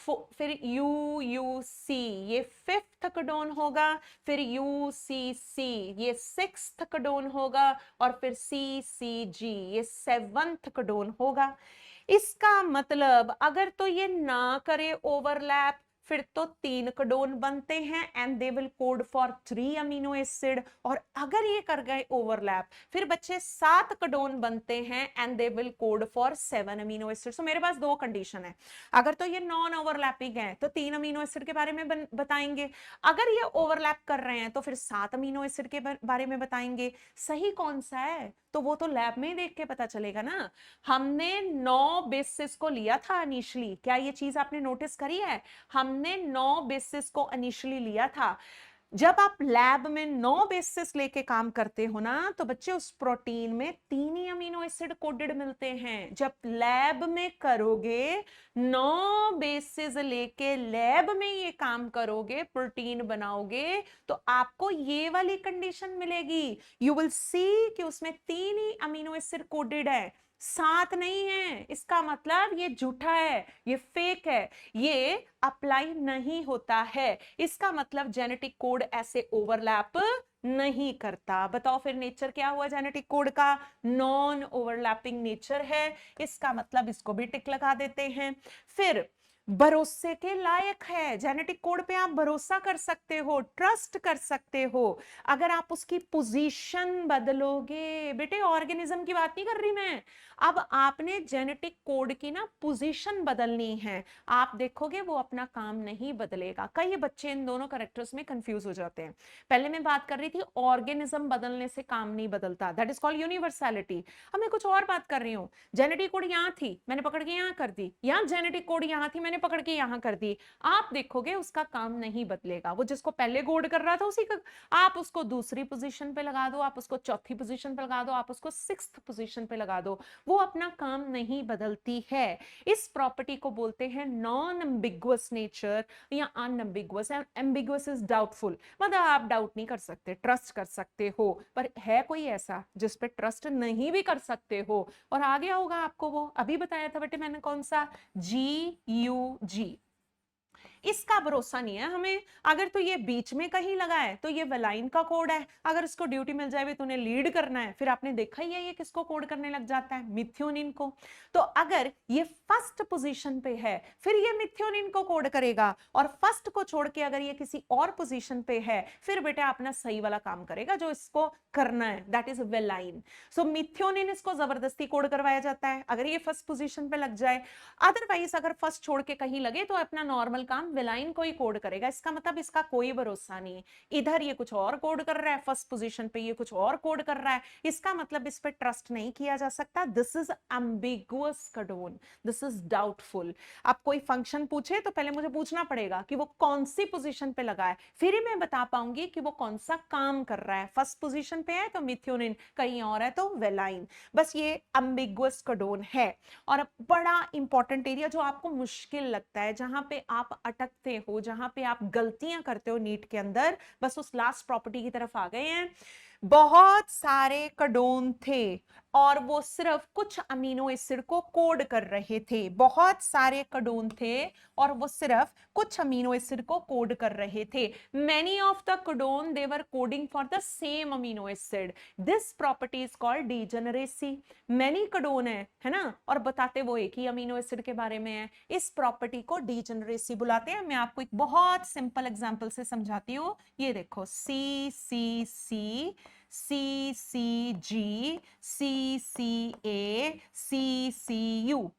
फिर UUC, ये 5th कोडोन होगा, फिर UCC, ये 6th कोडोन होगा, और फिर CCG, ये 7th कोडोन होगा। इसका मतलब अगर तो ये ना करे ओवरलैप, फिर तो 3 कोडोन बनते हैं and they will code for 3 amino acid, और अगर ये कर गए ओवरलैप, फिर बच्चे 7 कोडोन बनते हैं and they will code for 7 amino acid. So मेरे पास 2 कंडीशन है, अगर तो ये नॉन ओवरलैपिंग है तो 3 अमीनो एसिड के बारे में बताएंगे, अगर ये ओवरलैप कर रहे हैं तो फिर 7 अमीनो एसिड के बारे में बताएंगे। सही कौन सा है तो वो तो लैब में ही देख के पता चलेगा ना। हमने 9 बेसिस को लिया था इनिशियली, क्या ये चीज आपने नोटिस करी है? हमने 9 बेसिस को इनिशियली लिया था। जब आप लैब में 9 बेसिस लेके काम करते हो ना, तो बच्चे उस प्रोटीन में 3 ही अमीनो एसिड कोडेड मिलते हैं। जब लैब में करोगे, 9 बेसिस लेके लैब में ये काम करोगे, प्रोटीन बनाओगे, तो आपको ये वाली कंडीशन मिलेगी, यू विल सी कि उसमें 3 ही अमीनो एसिड कोडेड है, 7 नहीं है। इसका मतलब ये झूठा है, ये फेक है, ये अप्लाई नहीं होता है। इसका मतलब जेनेटिक कोड ऐसे ओवरलैप नहीं करता। बताओ फिर नेचर क्या हुआ जेनेटिक कोड का? नॉन ओवरलैपिंग नेचर है। इसका मतलब इसको भी टिक लगा देते हैं। फिर भरोसे के लायक है, जेनेटिक कोड पे आप भरोसा कर सकते हो, ट्रस्ट कर सकते हो। अगर आप उसकी पोजीशन बदलोगे, बेटे ऑर्गेनिज्म की बात नहीं कर रही मैं, अब आपने जेनेटिक कोड की ना पोजीशन बदलनी है, आप देखोगे वो अपना काम नहीं बदलेगा। कई बच्चे इन दोनों कैरेक्टर्स में कंफ्यूज हो जाते हैं। पहले मैं बात कर रही थी ऑर्गेनिज्म बदलने से काम नहीं बदलता, दैट इज कॉल्ड यूनिवर्सैलिटी। अब मैं कुछ और बात कर रही हूँ, जेनेटिक कोड यहां थी, मैंने पकड़ के यहां कर दी, यहां जेनेटिक कोड यहां थी, मैंने पकड़ के यहां कर दी, आप देखोगे उसका काम नहीं बदलेगा। वो जिसको पहले कोड कर रहा था उसी का, आप उसको दूसरी पोजीशन पे लगा दो, आप उसको चौथी पोजीशन पे लगा दो, आप उसको 6th पोजीशन पे लगा दो, वो अपना काम नहीं बदलती है। इस प्रॉपर्टी को बोलते हैं नॉन एम्बिगुअस नेचर या अनएम्बिगुअस। एम्बिगुअस इज डाउटफुल, मतलब आप डाउट नहीं कर सकते, ट्रस्ट कर सकते हो, पर है कोई ऐसा जिस पे ट्रस्ट नहीं भी कर सकते हो? और आ गया होगा आपको, वो अभी बताया था बेटे मैंने कौन सा, GUG। इसका भरोसा नहीं है हमें। अगर तो ये बीच में कहीं लगा है तो ये वेलाइन का कोड है, अगर इसको ड्यूटी मिल जाए भी तूने लीड करना है, फिर आपने देखा ही है ये किसको कोड करने लग जाता है, मिथ्योनिन को। तो अगर ये फर्स्ट पोजीशन पे है फिर ये मिथ्योनिन को कोड करेगा, और फर्स्ट को छोड़ के अगर ये किसी और पोजीशन पे है फिर बेटा अपना सही वाला काम करेगा जो इसको करना है, that is valine. So methionine इसको जबरदस्ती कोड करवाया जाता है अगर ये फर्स्ट पोजीशन पे लग जाए। अदरवाइज अगर फर्स्ट छोड़ के कहीं लगे तो अपना नॉर्मल काम वेलाइन को ही कोड करेगा। इसका मतलब इसका कोई भरोसा नहीं, इधर ये कुछ और कोड कर रहा है, फर्स्ट पोजीशन पे ये कुछ और कोड कर रहा है, इसका मतलब इस पे ट्रस्ट नहीं किया जा सकता। This is ambiguous codon, this is doubtful. अब कोई फंक्शन पूछे तो पहले मुझे पूछना पड़ेगा कि वो कौन सी पोजीशन पे लगा है, फिर ही मैं बता पाऊंगी कि वो कौन सा काम कर रहा है। फर्स्ट पोजीशन पे है तो मिथ्योनिन, कहीं और है तो वेलाइन। बस ये एम्बिगुअस कोडोन है। और अब बड़ा इंपॉर्टेंट एरिया जो आपको मुश्किल लगता है, जहां पे आप अटकते हो, जहां पे आप गलतियां करते हो नीट के अंदर, बस उस लास्ट प्रॉपर्टी की तरफ आ गए हैं। बहुत सारे कोडोन थे और वो सिर्फ कुछ अमीनो एसिड को कोड कर रहे थे। बहुत सारे कोडोन थे और वो सिर्फ कुछ अमीनो एसिड को कोड कर रहे थे। Many of the codon they were coding for the same amino acid. This property is called degeneracy. Many codon है ना, और बताते वो एक ही अमीनो एसिड के बारे में है। इस प्रॉपर्टी को डीजेनरेसी बुलाते हैं। मैं आपको एक बहुत सिंपल एग्जांपल से समझाती हूँ। ये देखो सी सी सी सी सी जी सी सी ए सी सी यू,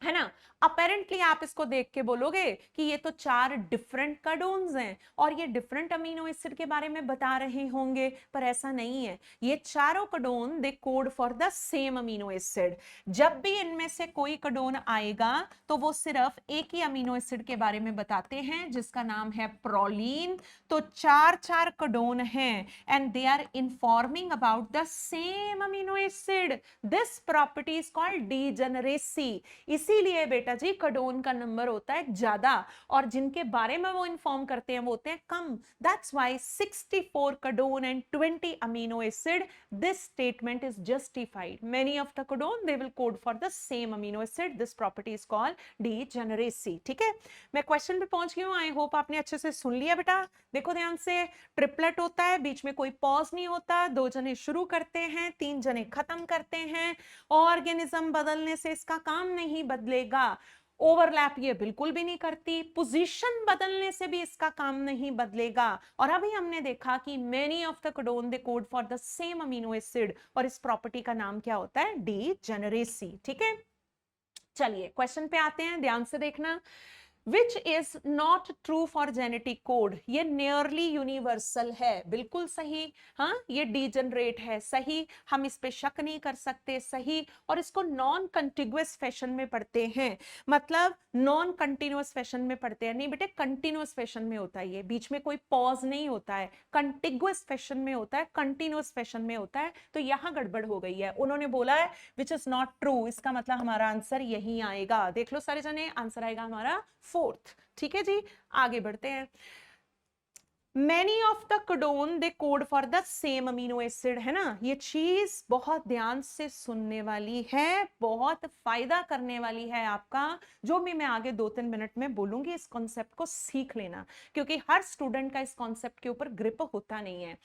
है ना। अपेरेंटली आप इसको देख के बोलोगे कि ये तो 4 डिफरेंट कोडोन्स हैं और ये डिफरेंट अमीनो एसिड के बारे में बता रहे होंगे, पर ऐसा नहीं है। ये चारों codon they code for the same amino acid. जब भी इनमें से कोई कोडोन आएगा तो वो सिर्फ एक ही अमीनो एसिड के बारे में बताते हैं जिसका नाम है प्रोलीन। तो 4 कोडोन हैं and they are informing about the same amino acid. This property is called degeneracy. इसीलिए बेटा जी कोडोन का नंबर होता है ज्यादा और जिनके बारे में वो इन्फॉर्म करते हैं वो होते हैं कम। That's why 64 codon and 20 amino acid, this statement is justified. Many of the codon they will code for the same amino acid. This property is called degeneracy. ठीक है, मैं क्वेश्चन पे पहुंच गई हूं। आई होप आपने अच्छे से सुन लिया बेटा। देखो ध्यान से, ट्रिपलेट होता है, बीच में कोई पॉज नहीं होता, 2 जने शुरू करते हैं, 3 जने खत्म करते हैं। ऑर्गेनिज्म बदलने से इसका काम नहीं बदलेगा, ओवरलैप ये बिल्कुल भी नहीं करती, पोजीशन बदलने से भी इसका काम नहीं बदलेगा। और अभी हमने देखा कि many of the codon they code for the same amino acid और इस प्रॉपर्टी का नाम क्या होता है, डीजेनरेसी। ठीक है, चलिए क्वेश्चन पे आते हैं, ध्यान से देखना। Which is not true for genetic code? ये nearly universal है, बिल्कुल सही। हाँ, ये degenerate है, सही, हम इस पे शक नहीं कर सकते, सही। और इसको नॉन कंटिग्यूअस फैशन में पढ़ते हैं, मतलब नॉन कंटिन्यूअस फैशन में पढ़ते हैं। नहीं बेटे, कंटिन्यूअस फैशन में होता है, ये बीच में कोई पॉज नहीं होता है, कंटिग्यूअस फैशन में होता है, कंटिन्यूअस फैशन में होता है। तो यहाँ गड़बड़ हो गई है, उन्होंने बोला है which is not true, इसका मतलब हमारा आंसर यही आएगा। देख लो सारे जने, आंसर आएगा हमारा 4th। ठीक है जी, आगे बढ़ते हैं। Many of the codon they code for the same amino acid, है ना। ये चीज बहुत ध्यान से सुनने वाली है, बहुत फायदा करने वाली है आपका। जो भी मैं आगे 2-3 मिनट में बोलूंगी इस कॉन्सेप्ट को सीख लेना, क्योंकि हर स्टूडेंट का इस कॉन्सेप्ट के ऊपर ग्रिप होता नहीं है।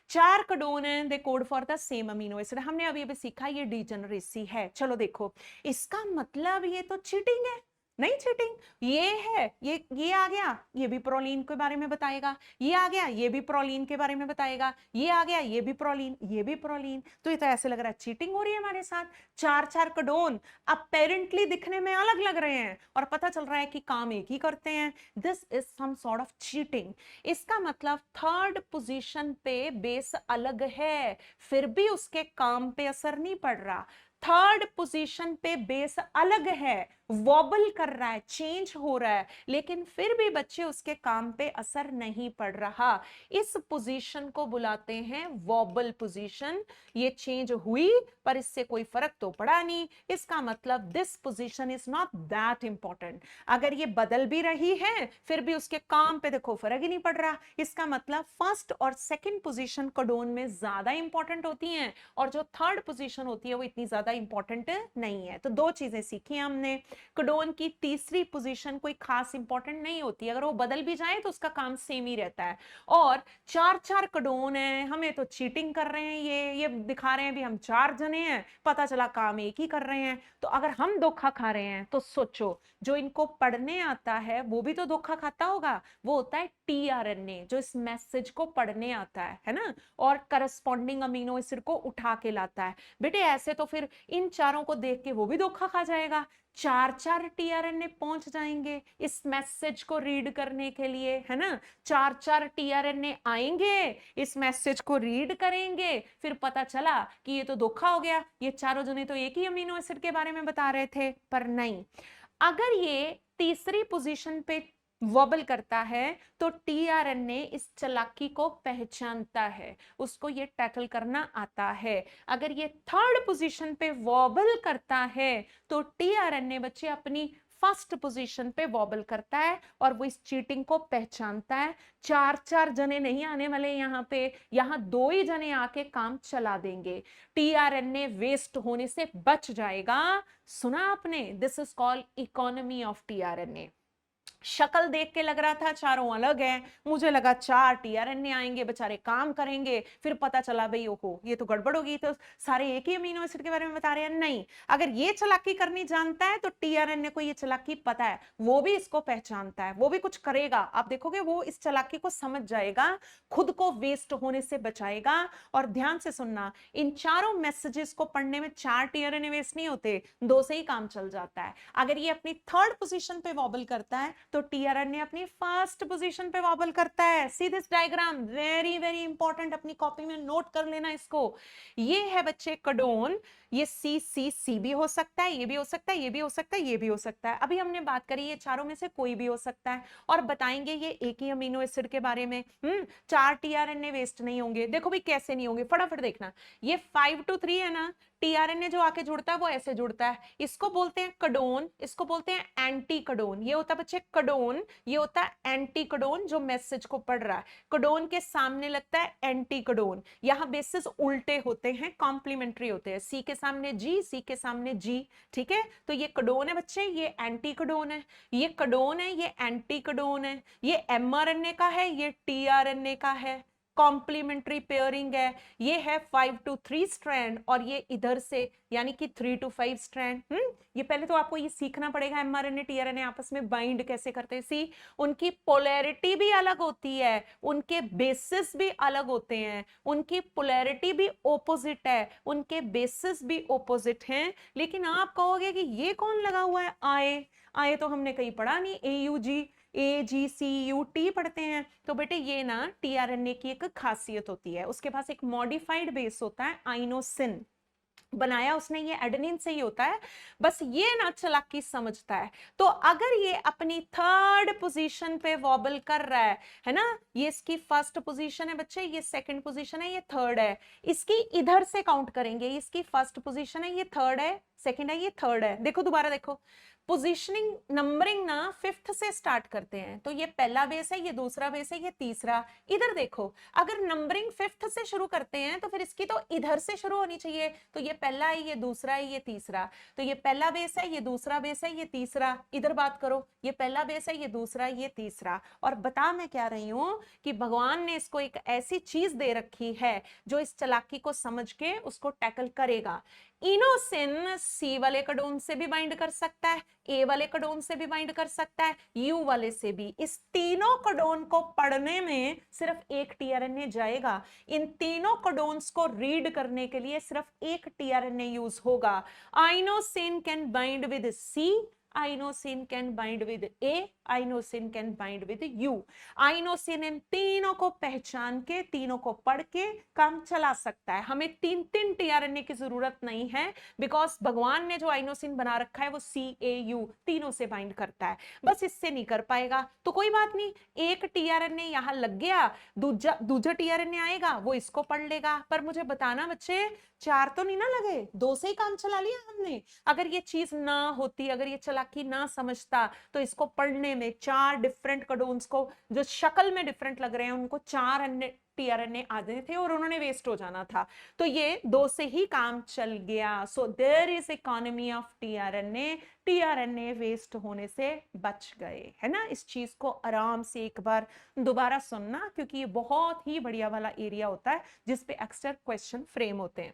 4 कोडोन हैं, they code for the same amino acid. हमने अभी अभी सीखा ये डीजेनरेसी है। चलो देखो, इसका मतलब ये तो चीटिंग है, नहीं चीटिंग। ये है, ये आ गया, ये भी प्रोलीन के बारे में बताएगा, ये आ गया, ये भी प्रोलीन के बारे में बताएगा, ये आ गया, ये भी प्रोलीन, ये भी प्रोलीन। तो ये तो ऐसे लग रहा है चीटिंग हो रही है हमारे साथ। 4 कोडोन अपेरेंटली दिखने में अलग लग रहे हैं और पता चल रहा है कि काम एक ही करते हैं। This is some sort of cheating. इसका मतलब 3rd पोजीशन पे बेस अलग है, फिर भी उसके काम पे असर नहीं पड़ रहा। 3rd पोजीशन पे बेस अलग है, वॉबल कर रहा है, चेंज हो रहा है, लेकिन फिर भी बच्चे उसके काम पे असर नहीं पड़ रहा। इस पोजीशन को बुलाते हैं वॉबल पोजीशन। ये चेंज हुई पर इससे कोई फर्क तो पड़ा नहीं, इसका मतलब this position is not that important. अगर ये बदल भी रही है फिर भी उसके काम पे देखो फर्क ही नहीं पड़ रहा, इसका मतलब 1st और 2nd पोजीशन कोडोन में ज्यादा इंपॉर्टेंट होती हैं और जो 3rd पोजीशन होती है वो इतनी ज्यादा इंपॉर्टेंट नहीं है। तो 2 चीजें सीखी हमने। कोडोन की तीसरी पोजीशन कोई खास इंपॉर्टेंट नहीं होती, अगर वो बदल भी जाए तो उसका काम सेम ही रहता है। और चार चार कोडोन है, हमें तो चीटिंग कर रहे हैं, ये दिखा रहे हैं भी हम 4 जने हैं, पता चला काम एक ही कर रहे हैं। तो अगर हम धोखा खा रहे हैं तो सोचो जो इनको पढ़ने आता है वो भी तो धोखा खाता होगा। वो होता है टीआरएनए जो इस मैसेज को पढ़ने आता है ना, और करस्पॉन्डिंग अमीनो एसिड को उठा के लाता है। बेटे ऐसे तो फिर इन चारों को देख के वो भी धोखा खा जाएगा। चार चार टीआरएनए पहुंच जाएंगे इस मैसेज को रीड करने के लिए, है ना। चार चार टीआरएनए आएंगे, इस मैसेज को रीड करेंगे, फिर पता चला कि ये तो धोखा हो गया, ये चारों जने तो एक ही अमीनो एसिड के बारे में बता रहे थे। पर नहीं, अगर ये तीसरी पोजीशन पे वॉबल करता है तो टीआरएनए इस चालाकी को पहचानता है, उसको ये टैकल करना आता है। अगर ये थर्ड पोजीशन पे वॉबल करता है तो टीआरएनए बच्चे अपनी फर्स्ट पोजीशन पे वॉबल करता है और वो इस चीटिंग को पहचानता है। चार चार जने नहीं आने वाले यहाँ पे, यहाँ 2 ही जने आके काम चला देंगे, टीआरएनए वेस्ट होने से बच जाएगा। सुना आपने, this is called economy of tRNA. शक्ल देख के लग रहा था चारों अलग हैं, मुझे लगा 4 टीआरएनए आएंगे बेचारे काम करेंगे, फिर पता चला भाई ओहो ये तो गड़बड़ होगी, तो सारे एक ही अमीनो एसिड के बारे में बता रहे हैं। नहीं, अगर ये चालाकी करनी जानता है तो टीआरएनए को ये चालाकी पता है, वो भी इसको पहचानता है, वो भी कुछ करेगा। आप देखोगे वो इस चालाकी को समझ जाएगा, खुद को वेस्ट होने से बचाएगा। और ध्यान से सुनना, इन चारों मैसेजेस को पढ़ने में 4 टीआरएनए वेस्ट नहीं होते, 2 से ही काम चल जाता है। अगर ये अपनी थर्ड पोजीशन पे वॉबल करता है तो टीआरएनए अपनी फर्स्ट पोजीशन पे वॉबल करता है। See this diagram, very very important, अपनी कॉपी में नोट कर लेना इसको। ये है बच्चे कोडोन, ये सी भी हो सकता है, ये भी हो सकता है, ये भी हो सकता है, ये भी हो सकता है। अभी हमने बात करी ये चारों में से कोई भी हो सकता है, और बताएंगे ये एक ही अमीनो एसिड के बारे में। 4 टीआरएनए वेस्ट नहीं होंगे। देखो भी कैसे नहीं होंगे, फटाफट देखना। ये 5 to 3 है ना, टीआरएनए जो आके जुड़ता है वो ऐसे जुड़ता है, इसको बोलते हैं कोडोन, इसको बोलते हैं एंटी कोडोन। ये होता है बच्चे कोडोन, ये होता है एंटी कोडोन जो मैसेज को पढ़ रहा है। कोडोन के सामने लगता है एंटी कोडोन, यहाँ बेसिस उल्टे होते हैं, कॉम्प्लीमेंट्री होते हैं, सी के सामने जी, सी के सामने जी। ठीक है, तो ये कोडोन है बच्चे, ये एंटी कोडोन है, ये कोडोन है, ये एंटी कोडोन है, ये एमआरएनए का है, ये टीआरएनए का है, कॉम्प्लीमेंट्री पेयरिंग है। ये है 5 to 3 स्ट्रैंड, और ये इधर से यानी कि 3 to 5 स्ट्रैंड। ये पहले तो आपको ये सीखना पड़ेगा एमआरएनए टीआरएनए आपस में बाइंड कैसे करते हैं। सी, उनकी पोलैरिटी भी अलग होती है, उनके बेसिस भी अलग होते हैं, उनकी पोलैरिटी भी ओपोजिट है, उनके बेसिस भी ओपोजिट हैं। लेकिन आप कहोगे कि ये कौन लगा हुआ है, आए आए तो हमने कहीं पढ़ा नहीं, AUGCUT पढ़ते हैं। तो बेटे ये ना टीआरएनए की एक खासियत होती है, उसके पास एक मॉडिफाइड बेस होता है आइनोसिन, बनाया उसने ये एडेनिन से ही होता है, बस ये ना चालाकी समझता है। तो अगर ये अपनी थर्ड पोजीशन पे वॉबल कर रहा है ना, ये इसकी फर्स्ट पोजीशन है बच्चे, ये सेकंड पोजीशन है, ये थर्ड है, इसकी इधर से काउंट करेंगे, इसकी फर्स्ट पोजीशन है, ये थर्ड है, सेकंड है, ये थर्ड है। देखो दोबारा देखो, पोजीशनिंग नंबरिंग ना 5th से स्टार्ट करते हैं, तो ये पहला बेस है, ये दूसरा बेस है, ये तीसरा। इधर देखो, अगर नंबरिंग 5th से शुरू करते हैं तो फिर इसकी तो इधर से शुरू होनी चाहिए, तो ये पहला है, ये दूसरा है, ये तीसरा। तो ये पहला बेस है, ये दूसरा बेस है, ये तीसरा। इधर बात करो, ये पहला बेस है, ये दूसरा, ये तीसरा। और बता मैं क्या रही हूं कि भगवान ने इसको एक ऐसी चीज दे रखी है जो इस चालाकी को समझ के उसको टैकल करेगा। इनोसिन सी वाले कोडोन से भी बाइंड कर सकता है, ए वाले कोडोन से भी बाइंड कर सकता है, यू वाले से भी। इस तीनों कोडोन को पढ़ने में सिर्फ एक टीआरएनए जाएगा, इन तीनों कोडोन्स को रीड करने के लिए सिर्फ एक टीआरएनए यूज होगा। Inosine can bind with C, inosine can bind with A, inosine can bind with U. Inosine इन तीनों को पहचान के, तीनों को पढ़ के काम चला सकता है। हमें 3 टीआरएनए की जरूरत नहीं है, बिकॉज भगवान ने जो आइनोसिन बना रखा है वो CAU तीनों से बाइंड करता है, बस इससे नहीं कर पाएगा तो कोई बात नहीं, एक टीआरएनए यहां लग गया, दूसरा टीआरएनए आएगा वो इसको पढ़ लेगा। पर मुझे बताना बच्चे, 4 तो नहीं ना लगे, 2 से ही काम चला लिया हमने। अगर ये चीज ना होती, अगर ये चालाकी ना समझता, तो इसको पढ़ने में 4 डिफरेंट कोडोन्स को जो शक्ल में डिफरेंट लग रहे हैं उनको 4 टीआरएनए आधे थे और उन्होंने वेस्ट हो जाना था, तो ये 2 से ही काम चल गया। So there is economy of tRNA, tRNA waste होने से बच गए, है ना। इस चीज को आराम से एक बार दोबारा सुनना, क्योंकि ये बहुत ही बढ़िया वाला एरिया होता है जिसपे अक्सर क्वेश्चन फ्रेम होते हैं।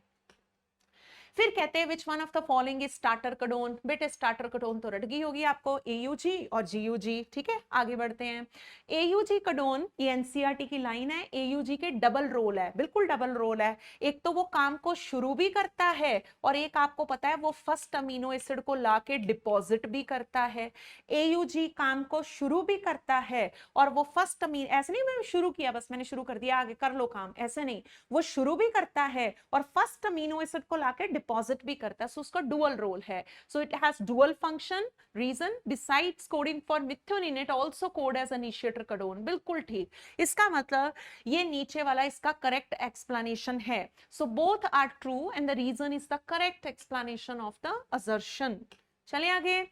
फिर कहते हैं which one of the following is starter codon. बेटे स्टार्टर कोडोन तो रट गई होगी आपको, एयूजी और जीयूजी। ठीक है, आगे बढ़ते हैं। एयूजी कोडोन, ये एनसीईआरटी की लाइन है, एयूजी के डबल रोल है, बिल्कुल डबल रोल है। एक तो वो काम को शुरू भी करता है और एक आपको पता है वो फर्स्ट अमीनो एसिड को लाके डिपॉजिट भी करता है। एयूजी काम को शुरू भी करता है और वो फर्स्ट अमीन, ऐसे नहीं मैंने शुरू किया बस मैंने शुरू कर दिया आगे कर लो काम, ऐसे नहीं, वो शुरू भी करता है और फर्स्ट अमीनो एसिड को लाके डिपॉजिट भी करता है। सो उसका डुअल रोल है। So it has dual function. Reason, besides coding for methionine it also code as initiator codon. बिल्कुल ठीक, इसका मतलब ये नीचे वाला इसका करेक्ट एक्सप्लेनेशन है। So both are true and the reason is the correct explanation of the assertion. चलिए आगे।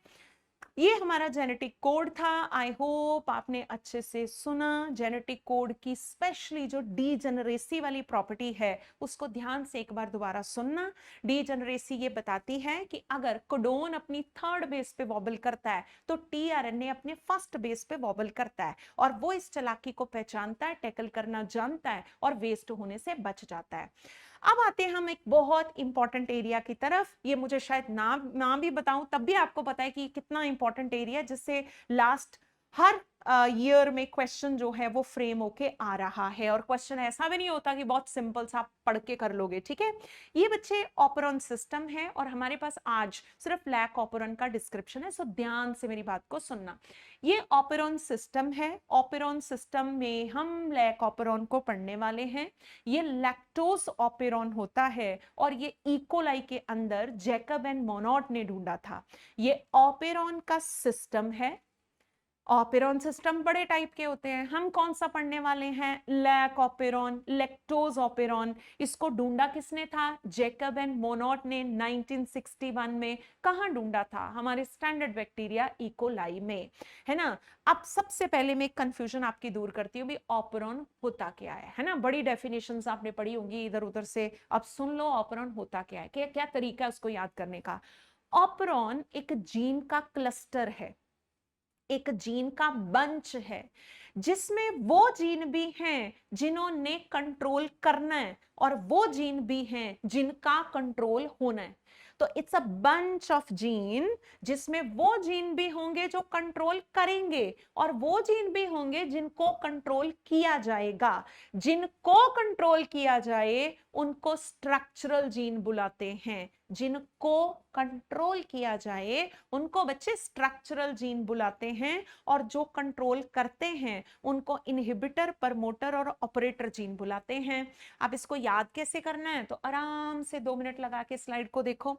ये हमारा जेनेटिक कोड था। आई होप आपने अच्छे से सुना। जेनेटिक कोड की स्पेशली जो डीजेनरेसी वाली प्रॉपर्टी है उसको ध्यान से एक बार दोबारा सुनना। डीजेनरेसी ये बताती है कि अगर कोडोन अपनी थर्ड बेस पे वॉबल करता है तो टीआरएनए अपने फर्स्ट बेस पे वॉबल करता है और वो इस चालाकी को पहचानता है, टैकल करना जानता है और वेस्ट होने से बच जाता है। अब आते हैं हम एक बहुत इंपॉर्टेंट एरिया की तरफ। ये मुझे शायद ना भी बताऊं तब भी आपको पता है कि कितना इंपॉर्टेंट एरिया, जिससे लास्ट हर ईयर में क्वेश्चन जो है वो फ्रेम होके आ रहा है। और क्वेश्चन ऐसा भी नहीं होता कि बहुत सिंपल सा आप पढ़ के कर लोगे। ठीक है, ये बच्चे ऑपरॉन सिस्टम है और हमारे पास आज सिर्फ लैक ऑपरॉन का डिस्क्रिप्शन है। सो ध्यान से मेरी बात को सुनना। ये ऑपरॉन सिस्टम है। ऑपरॉन सिस्टम में हम लैक ऑपरॉन को पढ़ने वाले हैं। ये लैक्टोज ऑपरॉन होता है और ये इकोलाई के अंदर जैकब एंड मोनोट ने ढूंढा था। ये ऑपरॉन का सिस्टम है। ऑपेरॉन सिस्टम बड़े टाइप के होते हैं। हम कौन सा पढ़ने वाले हैं? Lac operon, lactose operon. इसको ढूंढा किसने था? जैकब एंड मोनोट ने 1961 में। कहां ढूंढा था? हमारे स्टैंडर्ड बैक्टीरिया इकोलाई में, है ना। अब सबसे पहले मैं कंफ्यूजन आपकी दूर करती हूँ भी, ऑपेरॉन होता क्या है ना। बड़ी डेफिनेशंस आपने पढ़ी होंगी इधर उधर से, अब सुन लो ऑपेरॉन होता क्या है, क्या तरीका है उसको याद करने का। ऑपेरॉन एक जीन का क्लस्टर है, एक जीन का बंच है जिसमें वो जीन भी हैं जिन्होंने कंट्रोल करना है और वो जीन भी हैं जिनका कंट्रोल होना है। तो it's a bunch of gene जिसमें वो जीन भी होंगे जो कंट्रोल करेंगे और वो जीन भी होंगे जिनको कंट्रोल किया जाएगा। जिनको कंट्रोल किया जाए उनको स्ट्रक्चरल जीन बुलाते हैं। जिनको कंट्रोल किया जाए उनको बच्चे स्ट्रक्चरल जीन बुलाते हैं और जो कंट्रोल करते हैं उनको इनहिबिटर, प्रमोटर और ऑपरेटर जीन बुलाते हैं। अब इसको याद कैसे करना है? तो आराम से 2 मिनट लगा के स्लाइड को देखो।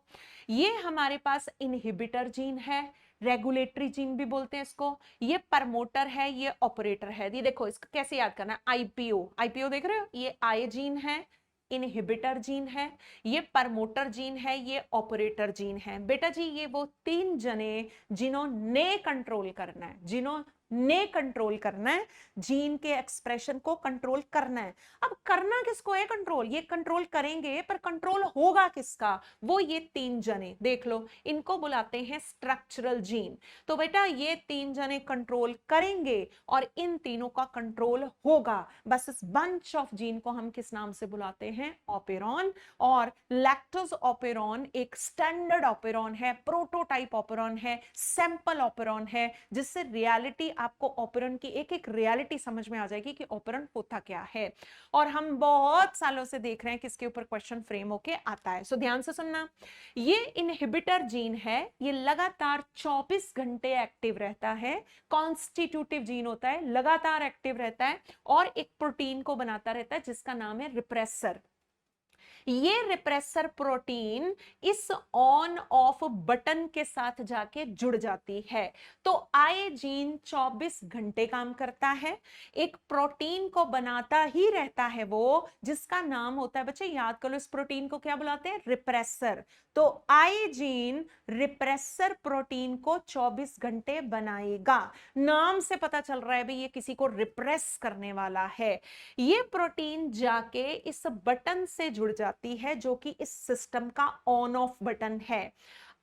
ये हमारे पास इनहिबिटर जीन है, रेगुलेटरी जीन भी बोलते हैं इसको। ये प्रमोटर है, ये ऑपरेटर है। ये देखो इसको कैसे याद करना है। आईपीओ, आईपीओ देख रहे हो, ये आई जीन है, इनहिबिटर जीन है, ये प्रमोटर जीन है, ये ऑपरेटर जीन है। बेटा जी ये वो 3 जने जिन्होंने कंट्रोल करना है, जिन्होंने कंट्रोल करना है, जीन के एक्सप्रेशन को कंट्रोल करना है। अब करना किसको है कंट्रोल? ये कंट्रोल करेंगे पर कंट्रोल होगा किसका? वो ये 3 जने देख लो, इनको बुलाते हैं स्ट्रक्चरल जीन। तो बेटा ये 3 जने कंट्रोल करेंगे और इन तीनों का कंट्रोल होगा। बस इस बंच ऑफ जीन को हम किस नाम से बुलाते हैं? ऑपेरॉन। और लैक्टोज ऑपेरॉन एक स्टैंडर्ड ऑपेरॉन है, प्रोटोटाइप ऑपेरॉन है, सैंपल ऑपेरॉन है, जिससे रियलिटी आपको ऑपेरॉन की एक एक रियलिटी समझ में आ जाएगी कि ऑपेरॉन होता क्या है। और हम बहुत सालों से देख रहे हैं किसके ऊपर क्वेश्चन फ्रेम होके आता है। सो ध्यान से सुनना। ये इनहिबिटर जीन है, ये लगातार 24 घंटे एक्टिव रहता है। कॉन्स्टिट्यूटिव जीन होता है, लगातार एक्टिव रहता है और एक प्रोटीन को बनाता रहता है जिसका नाम है रिप्रेसर। ये रिप्रेसर प्रोटीन इस ऑन ऑफ बटन के साथ जाके जुड़ जाती है। तो आई जीन 24 घंटे काम करता है, एक प्रोटीन को बनाता ही रहता है वो, जिसका नाम होता है, बच्चे याद कर लो, इस प्रोटीन को क्या बुलाते हैं? रिप्रेसर। तो आई जीन रिप्रेसर प्रोटीन को 24 घंटे बनाएगा। नाम से पता चल रहा है भाई ये किसी को रिप्रेस करने वाला है। ये प्रोटीन जाके इस बटन से जुड़ जाती है जो कि इस सिस्टम का ऑन ऑफ बटन है।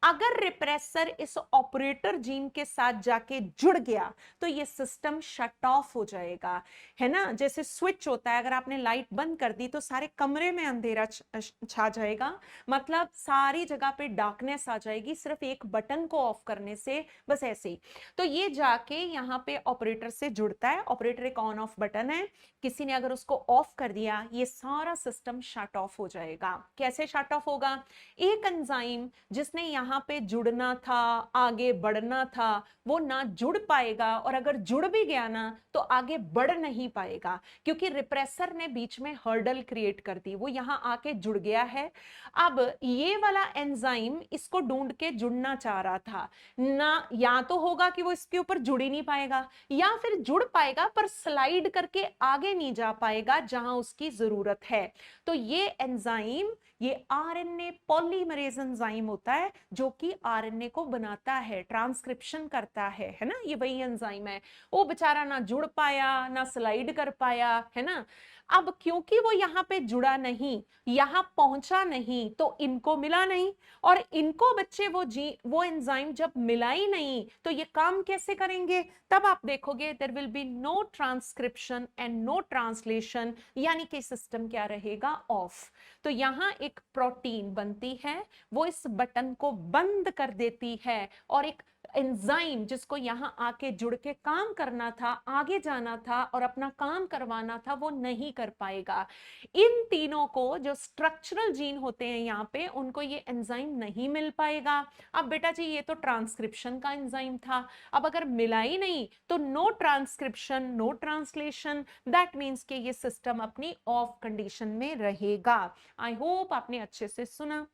अगर रिप्रेसर इस ऑपरेटर जीन के साथ जाके जुड़ गया तो ये सिस्टम शट ऑफ हो जाएगा, है ना। जैसे स्विच होता है, अगर आपने लाइट बंद कर दी तो सारे कमरे में अंधेरा छा जाएगा, मतलब सारी जगह पे डार्कनेस आ जाएगी सिर्फ एक बटन को ऑफ करने से, बस ऐसे ही। तो ये जाके यहाँ पे ऑपरेटर से जुड़ता है। ऑपरेटर एक ऑन ऑफ बटन है, किसी ने अगर उसको ऑफ कर दिया ये सारा सिस्टम शट ऑफ हो जाएगा। कैसे शट ऑफ होगा? एक एंजाइम जिसने यहाँ पे जुड़ना था, आगे बढ़ना था, वो ना जुड़ पाएगा, और अगर जुड़ भी गया ना तो आगे बढ़ नहीं पाएगा, क्योंकि रिप्रेसर ने बीच में हर्डल क्रिएट कर दी, वो यहां आके जुड़ गया है। अब ये वाला एंजाइम इसको ढूंढ के जुड़ना चाह रहा था ना, या तो होगा कि वो इसके ऊपर जुड़ ही नहीं पाएगा, या फिर जुड़ पाएगा पर स्लाइड करके आगे नहीं जा पाएगा जहां उसकी जरूरत है। तो ये एंजाइम, ये आरएनए पॉलीमरेज एंजाइम होता है जो कि आरएनए को बनाता है, ट्रांसक्रिप्शन करता है ना। ये वही एंजाइम है। वो बेचारा ना जुड़ पाया ना स्लाइड कर पाया, है ना। अब क्योंकि वो यहाँ पे जुड़ा नहीं, यहाँ पहुंचा नहीं, तो इनको मिला नहीं, और इनको बच्चे वो एंजाइम जब मिला ही नहीं तो ये काम कैसे करेंगे? तब आप देखोगे there will be no transcription and no translation, यानी कि सिस्टम क्या रहेगा? ऑफ। तो यहाँ एक प्रोटीन बनती है, वो इस बटन को बंद कर देती है, और एक एंजाइम जिसको यहां आके जुड़ के काम करना था, आगे जाना था और अपना काम करवाना था, वो नहीं कर पाएगा। इन तीनों को, जो स्ट्रक्चरल जीन होते हैं यहाँ पे, उनको ये एंजाइम नहीं मिल पाएगा। अब बेटा जी ये तो ट्रांसक्रिप्शन का एंजाइम था, अब अगर मिला ही नहीं तो no transcription no translation, that means कि ये सिस्टम अपनी ऑफ कंडीशन में रहेगा। आई होप आपने अच्छे से सुना।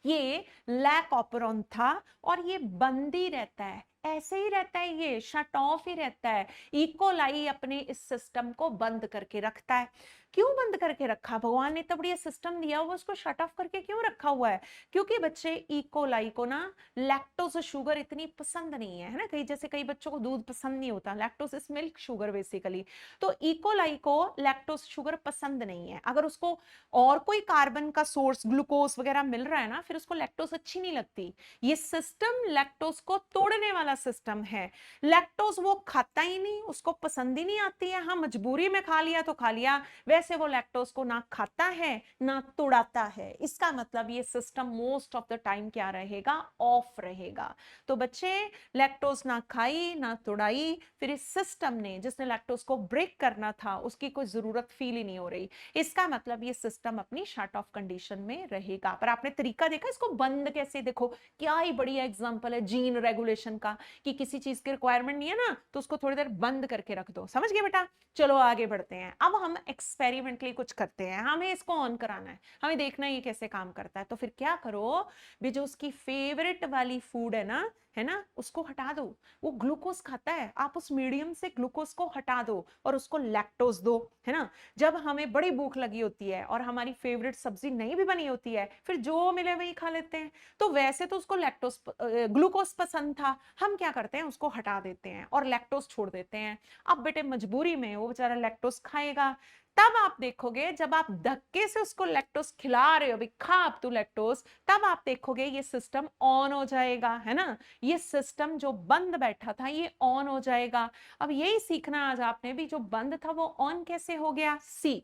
ये लैक ऑपरॉन था और ये बंद ही रहता है, ऐसे ही रहता है, ये शट ऑफ ही रहता है। इकोलाई अपने इस सिस्टम को बंद करके रखता है। क्यों बंद करके रखा? भगवान ने इतना बढ़िया सिस्टम दिया हुआ, उसको शट ऑफ करके क्यों रखा हुआ है? क्योंकि बच्चे इकोलाई को ना लैक्टोज शुगर इतनी पसंद नहीं है ना। कई जैसे कई बच्चों को दूध पसंद नहीं होता, lactose is milk sugar basically, तो इकोलाई को लैक्टोज शुगर पसंद नहीं है। अगर उसको और कोई कार्बन का सोर्स ग्लूकोज वगैरह मिल रहा है ना, फिर उसको लैक्टोज अच्छी नहीं लगती। ये सिस्टम लैक्टोज को तोड़ने वाला सिस्टम है। लैक्टोज वो खाता ही नहीं, उसको पसंद ही नहीं आती है। हाँ, मजबूरी में खा लिया तो खा लिया, वैसे वो लैक्टोज को ना खाता है ना तोड़ाता है। इसका मतलब ये system most of the time क्या रहेगा? ऑफ रहेगा। तो बच्चे लैक्टोज ना खाई ना तोड़ाई, फिर इस सिस्टम ने, जिसने लैक्टोज को ब्रेक करना था, उसकी कोई जरूरत फील ही नहीं हो रही। इसका मतलब ये सिस्टम अपनी शट ऑफ कंडीशन में रहेगा। पर आपने तरीका देखा इसको बंद कैसे? देखो क्या ही बढ़िया एग्जांपल है जीन रेगुलेशन का, कि किसी चीज की रिक्वायरमेंट नहीं है ना तो उसको थोड़ी देर बंद करके रख दो। समझ गए बेटा? चलो आगे बढ़ते हैं। अब हम एक्सपेरिमेंटली कुछ करते हैं, हमें इसको ऑन कराना है, हमें देखना है ये कैसे काम करता है। तो फिर क्या करो भी, जो उसकी फेवरेट वाली फूड है ना, उसको हटा दो। वो ग्लूकोज खाता है, आप उस मीडियम से ग्लूकोज को हटा दो और उसको लैक्टोज दो, है ना। जब हमें बड़ी भूख लगी होती है और हमारी फेवरेट सब्जी नहीं भी बनी होती है, फिर जो मिले वही खा लेते हैं। तो वैसे तो उसको लैक्टोज ग्लूकोज पसंद था, हम क्या करते हैं उसको हटा देते हैं और लैक्टोज छोड़ देते हैं। अब बेटे मजबूरी में वो बेचारा लैक्टोज खाएगा। तब आप देखोगे जब आप धक्के से उसको लैक्टोज खिला रहे हो, भाई खा अब तू लैक्टोज, तब आप देखोगे ये सिस्टम ऑन हो जाएगा, है ना। ये सिस्टम जो बंद बैठा था ये ऑन हो जाएगा। अब यही सीखना आज आपने भी, जो बंद था वो ऑन कैसे हो गया। सी,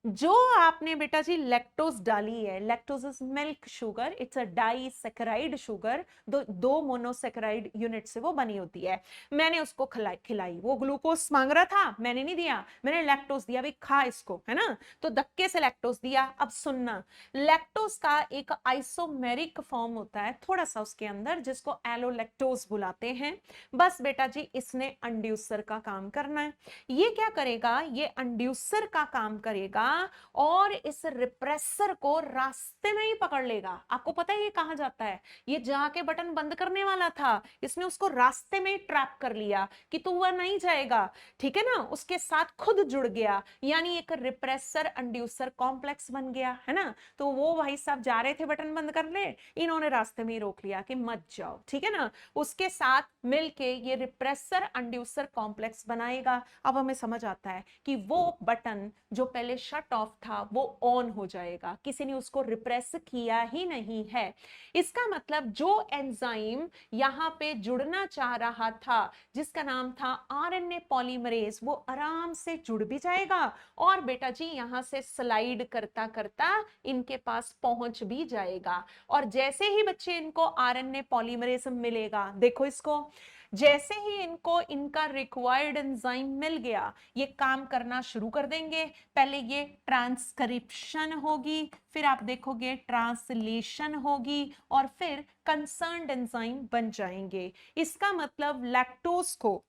जो आपने बेटा जी लैक्टोज डाली है, lactose is milk sugar, it's a disaccharide sugar, दो मोनोसैकेराइड यूनिट से वो बनी होती है। मैंने उसको खिलाई, वो ग्लूकोज मांग रहा था, मैंने नहीं दिया, मैंने लैक्टोज दिया, भाई खा इसको, है ना। तो धक्के से लैक्टोज दिया। अब सुनना, लैक्टोज का एक आइसोमेरिक फॉर्म होता है थोड़ा सा उसके अंदर, जिसको एलोलैक्टोज बुलाते हैं। बस बेटा जी इसने इंड्यूसर का काम करना है। ये क्या करेगा? ये इंड्यूसर का काम करेगा और इस रिप्रेसर को रास्ते में ही पकड़ लेगा। आपको पता है ये कहां जाता है? ये जाके बटन बंद करने वाला था, इसने उसको रास्ते में ही ट्रैप कर लिया कि तू वह नहीं जाएगा, ठीक है ना, उसके साथ खुद जुड़ गया, यानी एक रिप्रेसर इंड्यूसर कॉम्प्लेक्स बन गया, है ना। तो वो भाई साहब जा रहे थे बटन बंद करने, इन्होंने रास्ते में ही रोक लिया कि मत जाओ, ठीक है ना। उसके साथ मिलके ये रिप्रेसर इंड्यूसर कॉम्प्लेक्स बनाएगा। अब हमें समझ आता है कि वो बटन जो पहले शट ऑफ था वो ऑन हो जाएगा, किसी ने उसको रिप्रेस किया ही नहीं है। इसका मतलब जो एंजाइम यहां पे जुड़ना चाह रहा था, जिसका नाम था आरएनए पॉलीमरेज, वो आराम से जुड़ भी जाएगा और बेटा जी यहां से स्लाइड करता करता इनके पास पहुंच भी जाएगा। और जैसे ही बच्चे इनको आरएनए पॉलीमरेज मिलेगा, देखो इसको, जैसे ही इनको इनका रिक्वायर्ड एंजाइम मिल गया, ये काम करना शुरू कर देंगे। पहले ये ट्रांसक्रिप्शन होगी, फिर आप देखोगे ट्रांसलेशन होगी और फिर कंसर्न्ड एंजाइम बन जाएंगे। इसका मतलब लैक्टोज को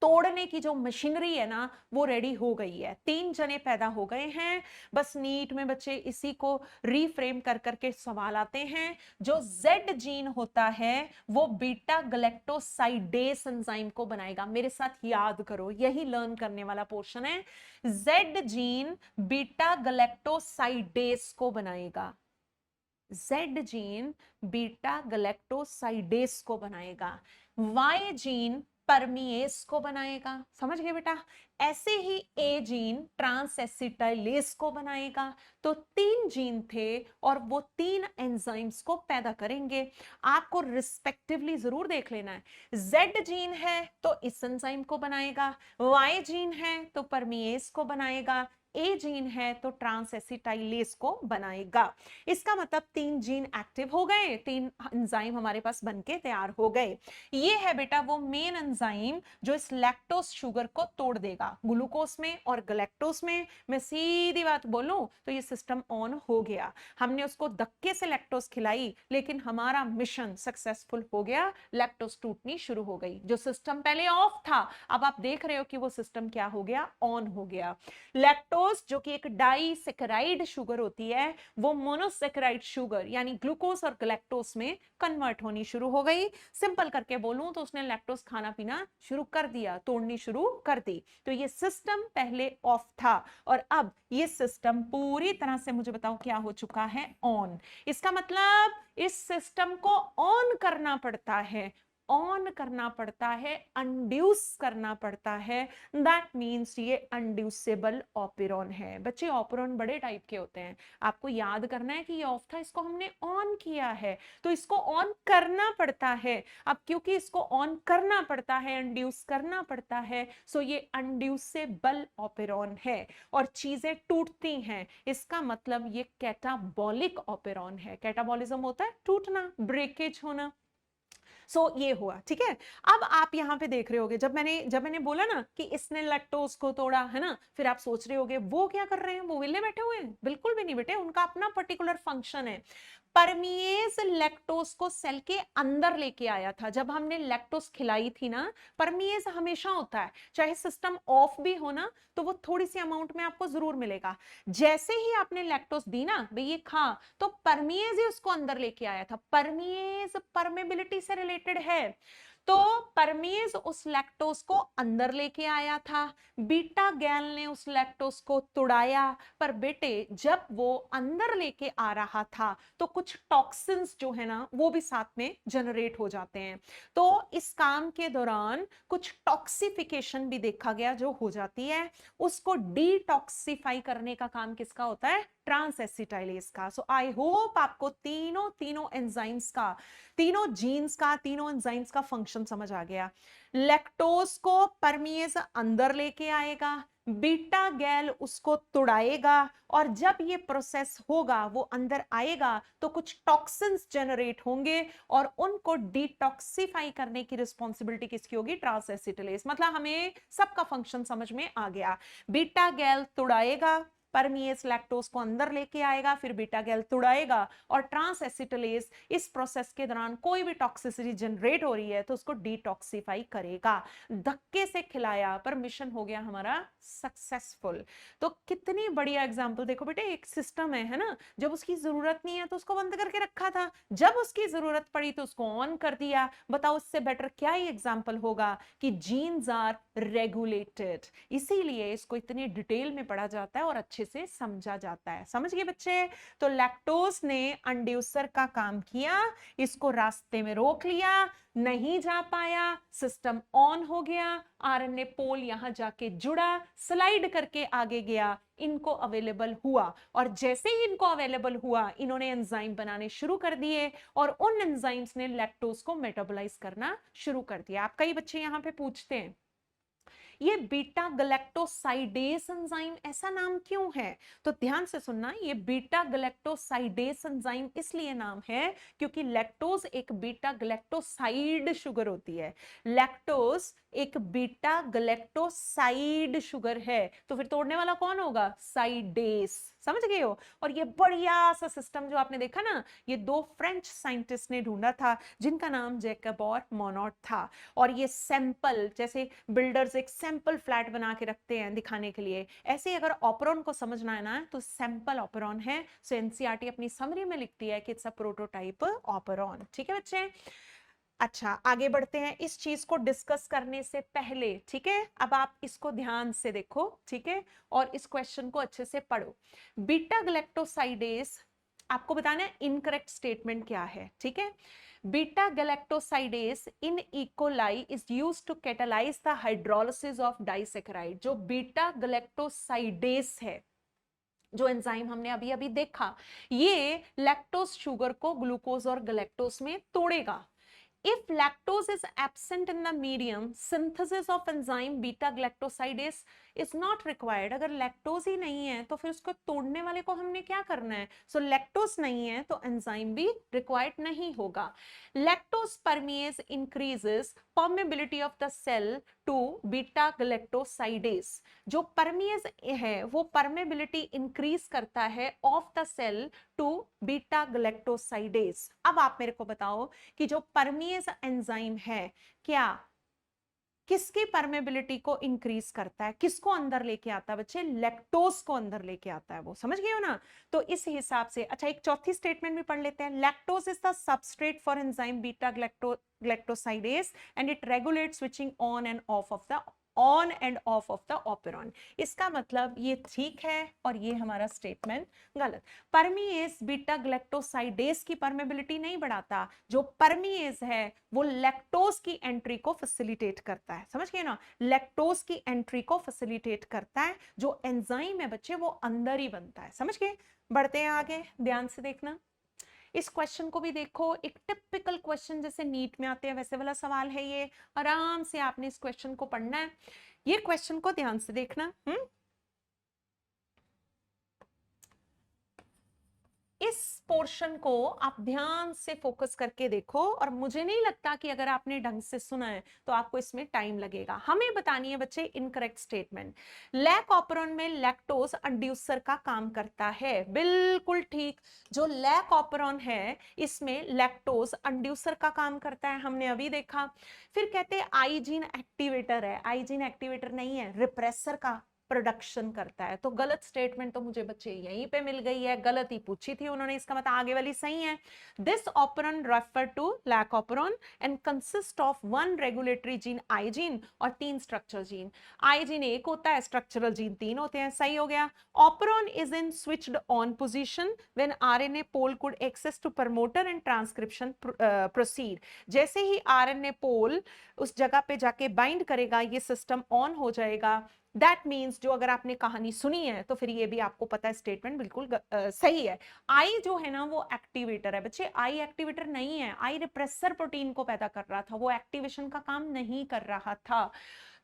तोड़ने की जो मशीनरी है ना वो रेडी हो गई है। 3 जने पैदा हो गए हैं। बस नीट में बच्चे इसी को रीफ्रेम कर करके सवाल आते हैं। जो Z जीन होता है वो बीटा गैलेक्टोसाइडेस एंजाइम को बनाएगा। मेरे साथ याद करो, यही लर्न करने वाला पोर्शन है। Z जीन बीटा गैलेक्टोसाइडेस को बनाएगा। Z जीन बीटा गैलेक्टोसाइडेस को बनाएगा। Y जीन परमीएस को बनाएगा। समझ गए बेटा? ऐसे ही A जीन ट्रांसएसिटाइलेस को बनाएगा। तो 3 जीन थे और वो 3 एंजाइम्स को पैदा करेंगे। आपको रिस्पेक्टिवली जरूर देख लेना है। Z जीन है तो इस एंजाइम को बनाएगा, Y जीन है तो परमीएस को बनाएगा, ए जीन है तो ट्रांसएसिटाइलेस को बनाएगा। इसका मतलब 3 जीन एक्टिव हो गए, 3 एंजाइम हमारे पास बनके तैयार हो गए। ये है बेटा वो मेन एंजाइम जो इस लैक्टोज शुगर को तोड़ देगा। ग्लूकोज में और गैलेक्टोज में मैं सीधी बात बोलूं तो ये सिस्टम ऑन हो गया। हमने उसको धक्के से लैक्टोज खिलाई लेकिन हमारा मिशन सक्सेसफुल हो गया, लैक्टोज टूटनी शुरू हो गई। जो सिस्टम पहले ऑफ था अब आप देख रहे हो कि वो सिस्टम क्या हो गया, ऑन हो गया। लैक्टोज जो कि एक डाइसेकेराइड शुगर होती है वो मोनोसेकेराइड शुगर यानी ग्लूकोज और गैलेक्टोज में कन्वर्ट होनी शुरू हो गई। सिंपल करके बोलूं तो उसने लैक्टोज खाना पीना शुरू कर दिया, तोड़नी शुरू कर दी। तो ये सिस्टम पहले ऑफ था और अब ये सिस्टम पूरी तरह से मुझे बताओ क्या हो चुका है, ऑन। इसका मतलब इस सिस्टम को ऑन करना पड़ता है, ऑन करना पड़ता है, इंड्यूस करना पड़ता है। दैट मीन्स ये इंड्यूसेबल ऑपेरॉन है। बच्चे ऑपेरॉन बड़े टाइप के होते हैं, आपको याद करना है कि ये ऑफ था, इसको हमने ऑन किया है तो इसको ऑन करना पड़ता है। अब क्योंकि इसको ऑन करना पड़ता है, इंड्यूस करना पड़ता है, सो ये इंड्यूसेबल ऑपेरॉन है और चीजें टूटती हैं। इसका मतलब ये कैटाबॉलिक ऑपेरॉन है। कैटाबॉलिज्म होता है टूटना, ब्रेकेज होना। ये हुआ, ठीक है। अब आप यहां पे देख रहे होगे जब मैंने बोला ना कि इसने लैक्टोज को तोड़ा, है ना, फिर आप सोच रहे होगे वो क्या कर रहे हैं, वो विले बैठे हुए हैं। बिल्कुल भी नहीं बेटे, उनका अपना पर्टिकुलर फंक्शन है। परमीएज लैक्टोज को सेल के अंदर लेके आया था। जब हमने लैक्टोज खिलाई थी ना, परमीएज हमेशा होता है, चाहे सिस्टम ऑफ भी हो ना तो वो थोड़ी सी अमाउंट में आपको जरूर मिलेगा। जैसे ही आपने लैक्टोज दी ना भाई ये खा, तो परमीएज ही उसको अंदर लेके आया था। परमीएज परमेबिलिटी से रिलेटेड है, तो परमीज उस लैक्टोज को अंदर लेके आया था, बीटा गैल ने उस लैक्टोज को तुड़ाया। पर बेटे जब वो अंदर लेके आ रहा था तो कुछ टॉक्सिन्स जो है ना वो भी साथ में जनरेट हो जाते हैं। तो इस काम के दौरान कुछ टॉक्सिफिकेशन भी देखा गया जो हो जाती है, उसको डिटॉक्सिफाई करने का काम किसका होता है, ट्रांसएसिटाइलेज का। सो आई होप आपको तीनों एंजाइम्स का, तीनों जीन्स का, तीनों एंजाइम्स का फंक्शन समझ आ गया। लैक्टोज को परमीएज अंदर लेके आएगा, बीटा गैल उसको तुड़ाएगा और जब ये प्रोसेस होगा वो अंदर आएगा तो कुछ टॉक्सिन्स जनरेट होंगे और उनको डिटॉक्सिफाई करने की रिस्पॉन्सिबिलिटी किसकी होगी, ट्रांसएसिटाइलेज। मतलब हमें सबका फंक्शन समझ में आ गया। बीटा गैल तुड़ाएगा, परमिएस लैक्टोज को अंदर लेके आएगा, फिर बीटा गैल तुड़ाएगा और ट्रांस एसिटिलेज इस प्रोसेस के दौरान कोई भी टॉक्सिसिटी जनरेट हो रही है तो उसको डिटॉक्सिफाई करेगा। धक्के से खिलाया पर मिशन हो गया हमारा सक्सेसफुल। तो कितनी बढ़िया एग्जांपल देखो बेटे, एक सिस्टम है ना, जब उसकी जरूरत नहीं है तो उसको बंद करके रखा था, जब उसकी जरूरत पड़ी तो उसको ऑन कर दिया। बताओ इससे बेटर क्या ही एग्जांपल होगा कि जीन्स आर रेगुलेटेड। इसीलिए इसको इतनी डिटेल में पढ़ा जाता है और अच्छे से समझा जाता है। समझ गए बच्चे? तो लैक्टोज ने इंड्यूसर का काम किया, इसको रास्ते में रोक लिया, नहीं जा पाया, सिस्टम ऑन हो गया, आरएनए पोल यहां जाके जुड़ा, स्लाइड करके आगे गया, इनको अवेलेबल हुआ और जैसे ही इनको अवेलेबल हुआ इन्होंने एंजाइम बनाने शुरू कर दिए और उन एंजाइम्स ने लैक्टोज को मेटाबोलाइज करना शुरू कर दिया। आप कई बच्चे यहां पे पूछते हैं ये बीटा गैलेक्टोसाइडेस एंजाइम ऐसा नाम क्यों है? तो ध्यान से सुनना, ये बीटा गैलेक्टोसाइडेस एंजाइम इसलिए नाम है क्योंकि लैक्टोज एक बीटा गैलेक्टोसाइड शुगर होती है। लैक्टोज एक बीटा गैलेक्टोसाइड शुगर है, तो फिर तोड़ने वाला कौन होगा? साइडेस। समझ गए हो? और ये बढ़िया सा सिस्टम जो आपने देखा ना, ये दो फ्रेंच साइंटिस्ट ने ढूंढा था जिनका नाम जैकब और मोनोट था। और ये सैंपल, जैसे बिल्डर्स एक सैंपल फ्लैट बना के रखते हैं दिखाने के लिए, ऐसे अगर ऑपरॉन को समझना है ना तो सैंपल ऑपरॉन है। सो एनसीईआरटी अपनी समरी में लिखती है कि इट्स अ प्रोटोटाइप ऑपरॉन। ठीक है बच्चे? अच्छा, आगे बढ़ते हैं इस चीज को डिस्कस करने से पहले। ठीक है, अब आप इसको ध्यान से देखो, ठीक है, और इस क्वेश्चन को अच्छे से पढ़ो। बीटा गैलेक्टोसाइडेस, आपको बताना है इनकरेक्ट स्टेटमेंट क्या है। ठीक है, beta galactosidase in E coli is used to catalyse the hydrolysis of disaccharide. जो बीटा गैलेक्टोसाइडेस है, जो एंजाइम हमने अभी अभी देखा, ये लैक्टोज शुगर को ग्लूकोज और गैलेक्टोज में तोड़ेगा। If lactose is absent in the medium, synthesis of enzyme beta galactosidase is not required. अगर लैक्टोज ही नहीं है तो फिर उसको तोड़ने वाले को हमने क्या करना है? सो लैक्टोज नहीं है तो एंजाइम भी रिक्वायर्ड नहीं होगा। Lactose permease increases permeability of the cell to beta galactosidase. जो परमिएज है वो परमेबिलिटी इंक्रीज करता है of the cell to beta galactosidase. अब आप मेरे को बताओ कि जो परमिएज एंजाइम है, क्या किसकी परमेबिलिटी को इंक्रीज करता है? किसको अंदर लेके आता है बच्चे? लैक्टोज को अंदर लेके आता है वो। समझ गए हो ना? तो इस हिसाब से, अच्छा एक चौथी स्टेटमेंट भी पढ़ लेते हैं। Lactose is the substrate for enzyme beta galactosidase and it regulate switching on end of of the operon. इसका मतलब ये ठीक है और ये हमारा स्टेटमेंट गलत। परमिएज बीटा गैलेक्टोसाइडेस की परमेबिलिटी नहीं बढ़ाता, जो परमिएज है वो लैक्टोज की एंट्री को फैसिलिटेट करता है। समझ गए ना? लैक्टोज की एंट्री को फैसिलिटेट करता है। जो एंजाइम है बच्चे वो अंदर ही बनता है। समझ गए? बढ़ते हैं आगे, ध्यान से देखना। इस क्वेश्चन को भी देखो, एक टिपिकल क्वेश्चन जैसे नीट में आते हैं वैसे वाला सवाल है ये। आराम से आपने इस क्वेश्चन को पढ़ना है। ये क्वेश्चन को ध्यान से देखना। इस पोर्शन को आप ध्यान से फोकस करके देखो और मुझे नहीं लगता कि अगर आपने ढंग से सुना है तो आपको इसमें टाइम लगेगा। हमें बतानी है बच्चे इनकरेक्ट स्टेटमेंट। लैक ऑपरॉन में लैक्टोज इंड्यूसर का काम करता है। बिल्कुल ठीक, जो लैक ऑपरॉन है इसमें लैक्टोज इंड्यूसर का काम करता है, हमने अभी देखा। फिर कहते हैं आई जीन एक्टिवेटर है। आई जीन एक्टिवेटर नहीं है, रिप्रेसर का प्रोडक्शन करता है। तो गलत स्टेटमेंट तो मुझे बच्चे यहीं पे मिल गई है, गलत ही पूछी थी उन्होंने, इसका मतलब आगे वाली सही है। This operon refer to lac operon and consist of 1 regulatory gene I gene और 3 स्ट्रक्चरल जीन। आई जीन एक होता है, स्ट्रक्चरल जीन 3 होते हैं। सही हो गया। Operon is in switched on position when RNA pol could access to promoter and transcription proceed. जैसे ही आरएनए पोल उस जगह पे जाके बाइंड करेगा ये सिस्टम ऑन हो जाएगा। दैट मीन्स जो अगर आपने कहानी सुनी है तो फिर ये भी आपको पता है स्टेटमेंट बिल्कुल सही है। आई जो है ना वो एक्टिवेटर है बच्चे, आई एक्टिवेटर नहीं है। आई रिप्रेसर प्रोटीन को पैदा कर रहा था, वो एक्टिवेशन का काम नहीं कर रहा था।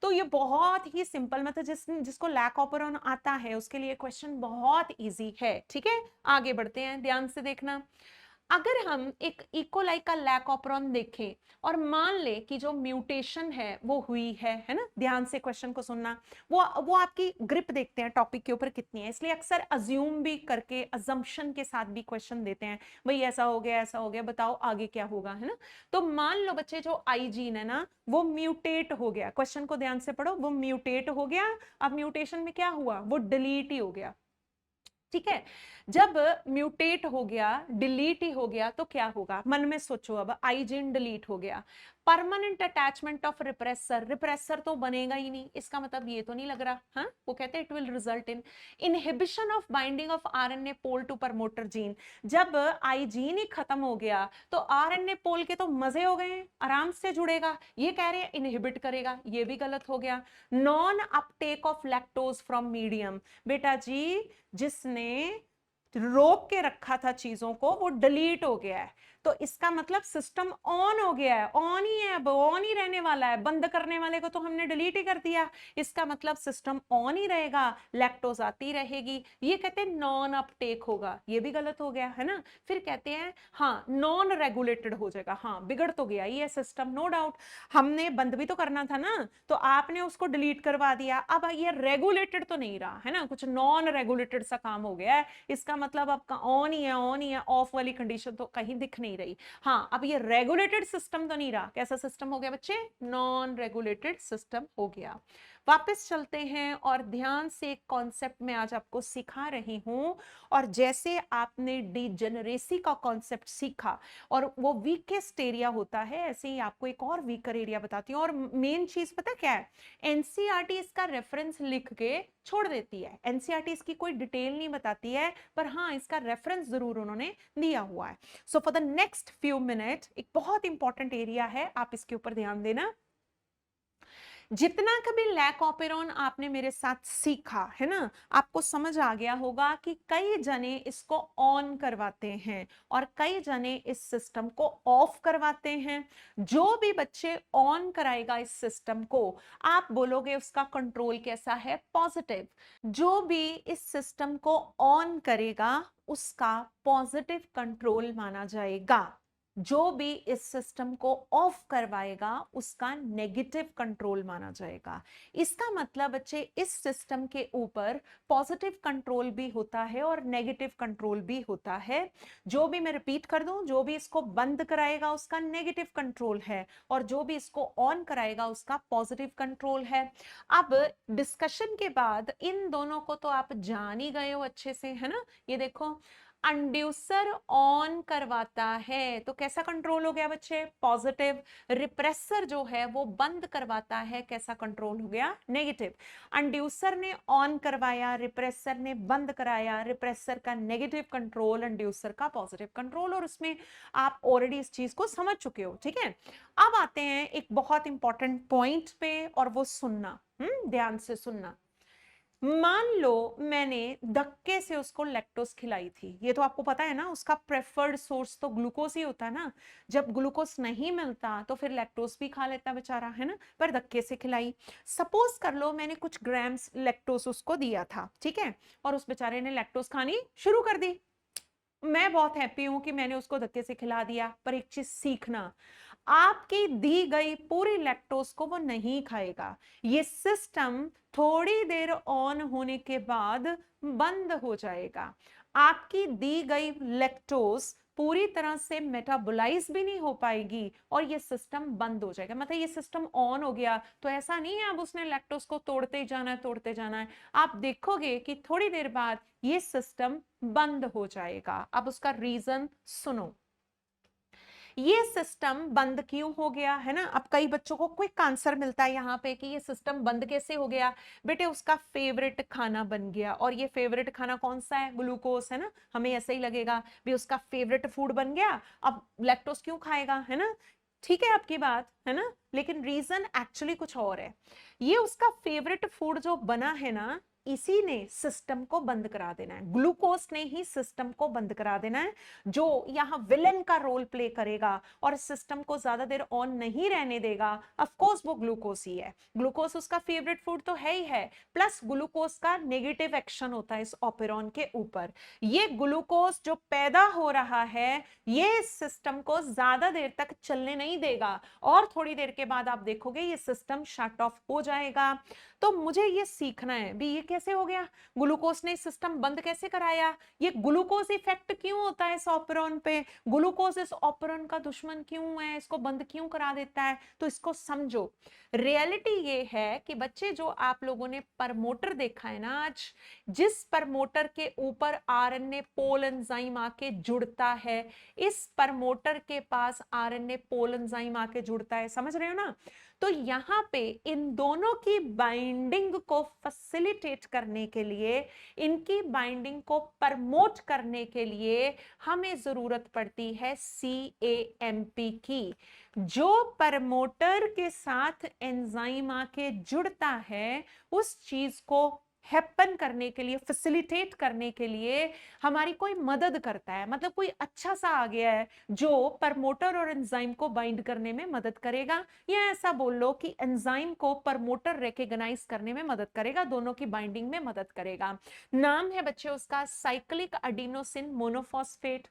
तो ये बहुत ही सिंपल, मतलब जिसको लैक ऑपरॉन आता है उसके लिए क्वेश्चन बहुत इजी है। ठीक है, आगे बढ़ते हैं, ध्यान से देखना। अगर हम एक इकोलाई का लैक ऑपरॉन देखें और मान ले कि जो म्यूटेशन है वो हुई है ना, ध्यान से क्वेश्चन को सुनना, वो आपकी ग्रिप देखते हैं टॉपिक के ऊपर कितनी है, इसलिए अक्सर अज्यूम भी करके अजम्पशन के साथ भी क्वेश्चन देते हैं, भाई ऐसा हो गया बताओ आगे क्या होगा, है ना। तो मान लो बच्चे जो आई जीन है ना वो म्यूटेट हो गया, क्वेश्चन को ध्यान से पढ़ो, वो म्यूटेट हो गया, अब म्यूटेशन में क्या हुआ, वो डिलीट ही हो गया, ठीक है। जब म्यूटेट हो गया, डिलीट ही हो गया, तो क्या होगा, मन में सोचो, अब आई जीन डिलीट हो गया, permanent attachment of repressor, repressor तो बनेगा ही नहीं, इसका मतलब ये तो नहीं लग रहा, हाँ, वो कहते हैं it will result in inhibition of binding of RNA pol to promoter gene. जब आई जीन ही खत्म हो गया तो आरएनए पोल के तो मजे हो गए, आराम से जुड़ेगा, ये कह रहे हैं इनहिबिट करेगा, ये भी गलत हो गया। Non Uptake of lactose from medium, बेटा जी जिसने रोक के रखा था चीजों को वो डिलीट हो गया है, तो इसका मतलब सिस्टम ऑन हो गया है, ऑन ही है, अब ऑन ही रहने वाला है, बंद करने वाले को तो हमने डिलीट ही कर दिया, इसका मतलब सिस्टम ऑन ही रहेगा, लैक्टोज आती रहेगी, ये कहते हैं नॉन अपटेक होगा, ये भी गलत हो गया है ना। फिर कहते हैं हाँ नॉन रेगुलेटेड हो जाएगा, हाँ बिगड़ तो गया ये सिस्टम, नो डाउट, हमने बंद भी तो करना था ना, तो आपने उसको डिलीट करवा दिया, अब ये रेगुलेटेड तो नहीं रहा है ना, कुछ नॉन रेगुलेटेड सा काम हो गया है, इसका मतलब आपका ऑन ही है, ऑफ वाली कंडीशन तो कहीं दिख नहीं रही। हाँ अब ये रेगुलेटेड सिस्टम तो नहीं रहा, कैसा सिस्टम हो गया बच्चे, नॉन रेगुलेटेड सिस्टम हो गया। वापस चलते हैं और ध्यान से एक कॉन्सेप्ट में आज आपको सिखा रही हूं, और जैसे आपने डिजेनरेसी का कॉन्सेप्ट सीखा और वो वीकेस्ट एरिया होता है, ऐसे ही आपको एक और वीकर एरिया बताती हूँ, और मेन चीज पता क्या है, एनसीईआरटी इसका रेफरेंस लिख के छोड़ देती है, एनसीईआरटी इसकी कोई डिटेल नहीं बताती है, पर हाँ इसका रेफरेंस जरूर उन्होंने दिया हुआ है। So for the next few minute एक बहुत इंपॉर्टेंट एरिया है, आप इसके ऊपर ध्यान देना। जितना कभी लैक ऑपेरॉन आपने मेरे साथ सीखा है ना, आपको समझ आ गया होगा कि कई जने इसको ऑन करवाते हैं और कई जने इस सिस्टम को ऑफ करवाते हैं। जो भी बच्चे ऑन कराएगा इस सिस्टम को, आप बोलोगे उसका कंट्रोल कैसा है, पॉजिटिव। जो भी इस सिस्टम को ऑन करेगा उसका पॉजिटिव कंट्रोल माना जाएगा, जो भी इस सिस्टम को ऑफ करवाएगा उसका नेगेटिव कंट्रोल माना जाएगा। इसका मतलब बच्चे इस सिस्टम के ऊपर पॉजिटिव कंट्रोल भी होता है और नेगेटिव कंट्रोल भी होता है। जो भी, मैं रिपीट कर दूं, जो भी इसको बंद कराएगा उसका नेगेटिव कंट्रोल है और जो भी इसको ऑन कराएगा उसका पॉजिटिव कंट्रोल है। अब डिस्कशन के बाद इन दोनों को तो आप जान ही गए हो अच्छे से, है ना। ये देखो, इंड्यूसर ऑन करवाता है तो कैसा कंट्रोल हो गया बच्चे, पॉजिटिव। रिप्रेसर जो है वो बंद करवाता है, कैसा कंट्रोल हो गया, नेगेटिव। इंड्यूसर ने ऑन करवाया, रिप्रेसर ने बंद कराया, रिप्रेसर का नेगेटिव कंट्रोल, इंड्यूसर का पॉजिटिव कंट्रोल, और उसमें आप ऑलरेडी इस चीज को समझ चुके हो, ठीक है। अब आते हैं एक बहुत इंपॉर्टेंट पॉइंट पे, और वो सुनना, ध्यान से सुनना। मान लो मैंने धक्के से उसको लैक्टोज खिलाई थी, ये तो आपको पता है ना, उसका प्रेफर्ड सोर्स तो ग्लूकोज ही होता है ना, जब ग्लूकोज नहीं मिलता तो फिर लैक्टोज भी खा लेता बेचारा, है ना, पर धक्के से खिलाई। सपोज कर लो मैंने कुछ ग्राम्स लैक्टोज उसको दिया था, ठीक है, और उस बेचारे ने लैक्टोज खानी शुरू कर दी। मैं बहुत हैप्पी हूं कि मैंने उसको धक्के से खिला दिया, पर एक चीज सीखना, आपकी दी गई पूरी लैक्टोज को वो नहीं खाएगा, ये सिस्टम थोड़ी देर ऑन होने के बाद बंद हो जाएगा। आपकी दी गई लैक्टोज पूरी तरह से मेटाबोलाइज भी नहीं हो पाएगी और ये सिस्टम बंद हो जाएगा, मतलब ये सिस्टम ऑन हो गया तो ऐसा नहीं है अब उसने लैक्टोज को तोड़ते ही जाना है, तोड़ते जाना है, आप देखोगे कि थोड़ी देर बाद ये सिस्टम बंद हो जाएगा। अब उसका रीजन सुनो, ये सिस्टम बंद क्यों हो गया, है ना। अब कई बच्चों को क्विक आंसर मिलता है यहाँ पे कि ये सिस्टम बंद कैसे हो गया, बेटे उसका फेवरेट खाना बन गया, और ये फेवरेट खाना कौन सा है, ग्लूकोज, है ना। हमें ऐसे ही लगेगा भी उसका फेवरेट फूड बन गया, अब लैक्टोज क्यों खाएगा, है ना। ठीक है आपकी बात, है ना, लेकिन रीजन एक्चुअली कुछ और है। ये उसका फेवरेट फूड जो बना है ना, इसी ने सिस्टम को बंद करा देना है, ग्लूकोज ने ही सिस्टम को बंद करा देना है। जो यहाँ विलन का रोल प्ले करेगा और सिस्टम को ज्यादा देर ऑन नहीं रहने देगा, ऑफ कोर्स वो ग्लूकोज ही है। ग्लूकोज उसका फेवरेट फूड तो है ही है, प्लस ग्लूकोज का नेगेटिव एक्शन होता है इस ऑपेरॉन के ऊपर। ये ग्लूकोज जो पैदा हो रहा है, ये सिस्टम को ज्यादा देर तक चलने नहीं देगा, और थोड़ी देर के बाद आप देखोगे ये सिस्टम शट ऑफ हो जाएगा। तो मुझे ये सीखना है भी, ये कैसे हो गया, ग्लूकोज ने सिस्टम बंद कैसे कराया, ये ग्लूकोज इफेक्ट क्यों होता है इस ऑपेरॉन पे, ग्लूकोज इस ऑपेरॉन का दुश्मन क्यों है, इसको बंद क्यों करा देता है। तो इसको समझो। रियलिटी ये है कि बच्चे, जो आप लोगों ने प्रमोटर देखा है ना आज, जिस प्रमोटर के ऊपर आरएनए पोल एंजाइम आके जुड़ता है, इस प्रमोटर के पास आरएनए पोल एंजाइम आके जुड़ता है, समझ रहे हो ना। तो यहाँ पे इन दोनों की बाइंडिंग को फैसिलिटेट करने के लिए, इनकी बाइंडिंग को प्रमोट करने के लिए हमें जरूरत पड़ती है CAMP की। जो प्रमोटर के साथ एंजाइम आके जुड़ता है, उस चीज को हैपन करने के लिए, फैसिलिटेट करने के लिए हमारी कोई मदद करता है। मतलब कोई अच्छा सा आ गया है जो प्रमोटर और एंजाइम को बाइंड करने में मदद करेगा, या ऐसा बोल लो कि एंजाइम को प्रमोटर रिकॉग्नाइज करने में मदद करेगा, दोनों की बाइंडिंग में मदद करेगा। नाम है बच्चे उसका साइक्लिक एडिनोसिन मोनोफॉस्फेट।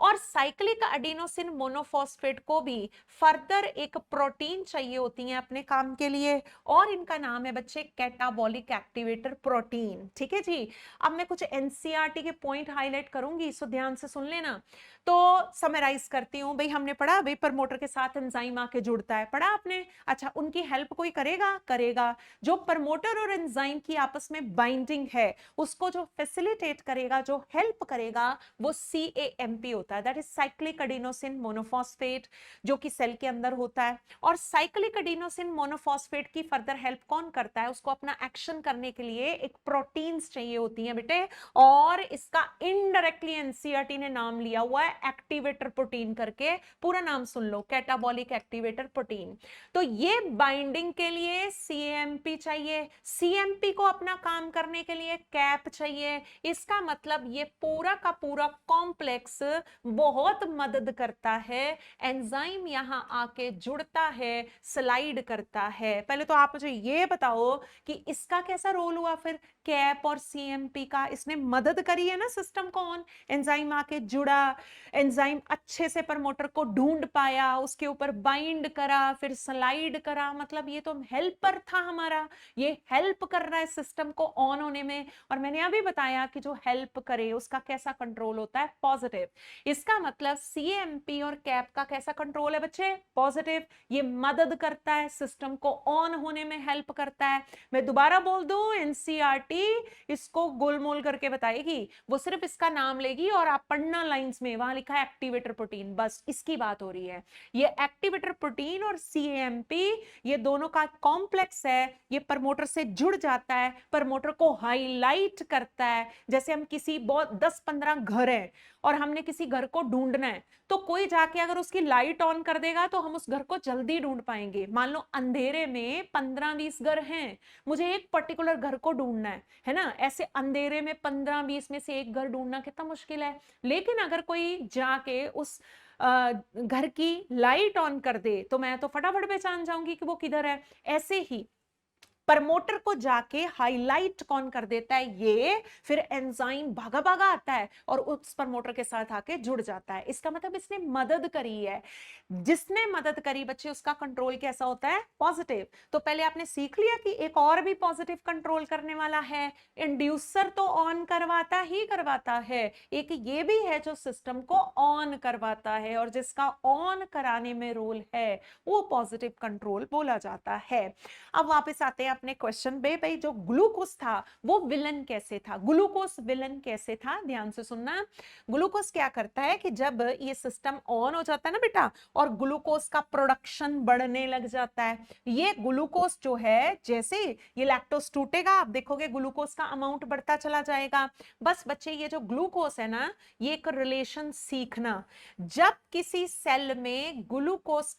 और साइक्लिक एडिनोसिन मोनोफॉस्फेट को भी फर्दर एक प्रोटीन चाहिए होती है अपने काम के लिए, और इनका नाम है बच्चे कैटाबॉलिक एक्टिवेटर प्रोटीन। ठीक है जी। अब मैं कुछ एनसीईआरटी के पॉइंट हाईलाइट करूंगी, सो ध्यान से सुन लेना। तो समराइज करती हूँ भाई, हमने पढ़ा भाई प्रमोटर के साथ एंजाइम आके जुड़ता है, पढ़ा आपने। अच्छा, उनकी हेल्प कोई करेगा? जो प्रमोटर और एंजाइम की आपस में बाइंडिंग है, उसको जो फैसिलिटेट करेगा, जो हेल्प करेगा, वो CAMP होता है, that is cyclic adenosine monophosphate, जो कि सेल के अंदर होता है। और साइक्लिक एडिनोसिन मोनोफॉस्फेट की फर्दर हेल्प कौन करता है, उसको अपना एक्शन करने के लिए एक प्रोटीन्स चाहिए होती हैं बेटे, और इसका इनडायरेक्टली एनसीईआरटी ने नाम लिया हुआ है एक्टिवेटर प्रोटीन करके। पूरा नाम सुन लो, कैटाबॉलिक एक्टिवेटर प्रोटीन। तो ये बाइंडिंग के लिए CAMP चाहिए, CAMP को अपना काम करने के लिए कैप चाहिए। इसका मतलब ये पूरा का पूरा कॉम्प्लेक्स बहुत मदद करता है, एंजाइम यहां आके जुड़ता है, स्लाइड करता है। पहले तो आप मुझे ये बताओ कि इसका कैसा रोल हुआ फिर, कैप और CAMP का। इसने मदद करी है ना सिस्टम को ऑन, एंजाइम आके जुड़ा, एंजाइम अच्छे से प्रमोटर को ढूंढ पाया, उसके ऊपर बाइंड करा, फिर स्लाइड करा, मतलब ये तो हेल्पर था हमारा, ये हेल्प कर रहा है सिस्टम को ऑन होने में। और मैंने अभी बताया कि जो हेल्प करे उसका कैसा कंट्रोल होता है, पॉजिटिव। इसका मतलब CAMP और कैप का कैसा कंट्रोल है बच्चे, पॉजिटिव। ये मदद करता है, सिस्टम को ऑन होने में हेल्प करता है। मैं दोबारा बोल दूं, एनसीईआरटी इसको गोलमोल करके बताएगी, वो सिर्फ इसका नाम लेगी और आप पढ़ना लाइंस में, वहां लिखा है एक्टिवेटर प्रोटीन, बस इसकी बात हो रही है। ये एक्टिवेटर प्रोटीन और CAMP, ये दोनों का कॉम्प्लेक्स है, ये प्रमोटर से जुड़ जाता है, प्रमोटर को हाईलाइट करता है। जैसे हम किसी बहुत 10-15 घर है और हमने किसी घर को ढूंढना है, तो कोई जाके अगर उसकी लाइट ऑन कर देगा तो हम उस घर को जल्दी ढूंढ पाएंगे। मान लो अंधेरे में 15-20 घर हैं, मुझे एक पर्टिकुलर घर को ढूंढना है ना, ऐसे अंधेरे में 15-20 में से एक घर ढूंढना कितना मुश्किल है। लेकिन अगर कोई जाके उस घर की लाइट ऑन कर दे तो मैं तो फटाफट पहचान जाऊंगी कि वो किधर है। ऐसे ही प्रमोटर को जाके हाईलाइट कौन कर देता है, ये, फिर एंजाइम भागा भागा आता है और उस प्रमोटर के साथ आके जुड़ जाता है। इसका मतलब इसने मदद करी है। जिसने मदद करी बच्चे, उसका कंट्रोल कैसा होता है, पॉजिटिव। तो पहले आपने सीख लिया कि एक और भी पॉजिटिव कंट्रोल करने वाला है। इंड्यूसर तो ऑन करवाता ही करवाता है, एक ये भी है जो सिस्टम को ऑन करवाता है, और जिसका ऑन कराने में रोल है वो पॉजिटिव कंट्रोल बोला जाता है। अब वापस आते हैं अपने क्वेश्चन में, भाई जो ग्लूकोज था वो विलन कैसे था, ग्लूकोज विलन कैसे था, ध्यान से सुनना। ग्लूकोज क्या करता है कि जब ये सिस्टम ऑन हो जाता है ना बेटा, और ग्लूकोज का प्रोडक्शन बढ़ने लग जाता है, ये ग्लूकोज जो है जैसे ये लैक्टोज टूटेगा, आप देखोगे ग्लूकोज का अमाउंट बढ़ता चला जाएगा। बस बच्चे ये जो ग्लूकोज है ना, ये एक रिलेशन सीखना, जब किसी सेल में ग्लूकोज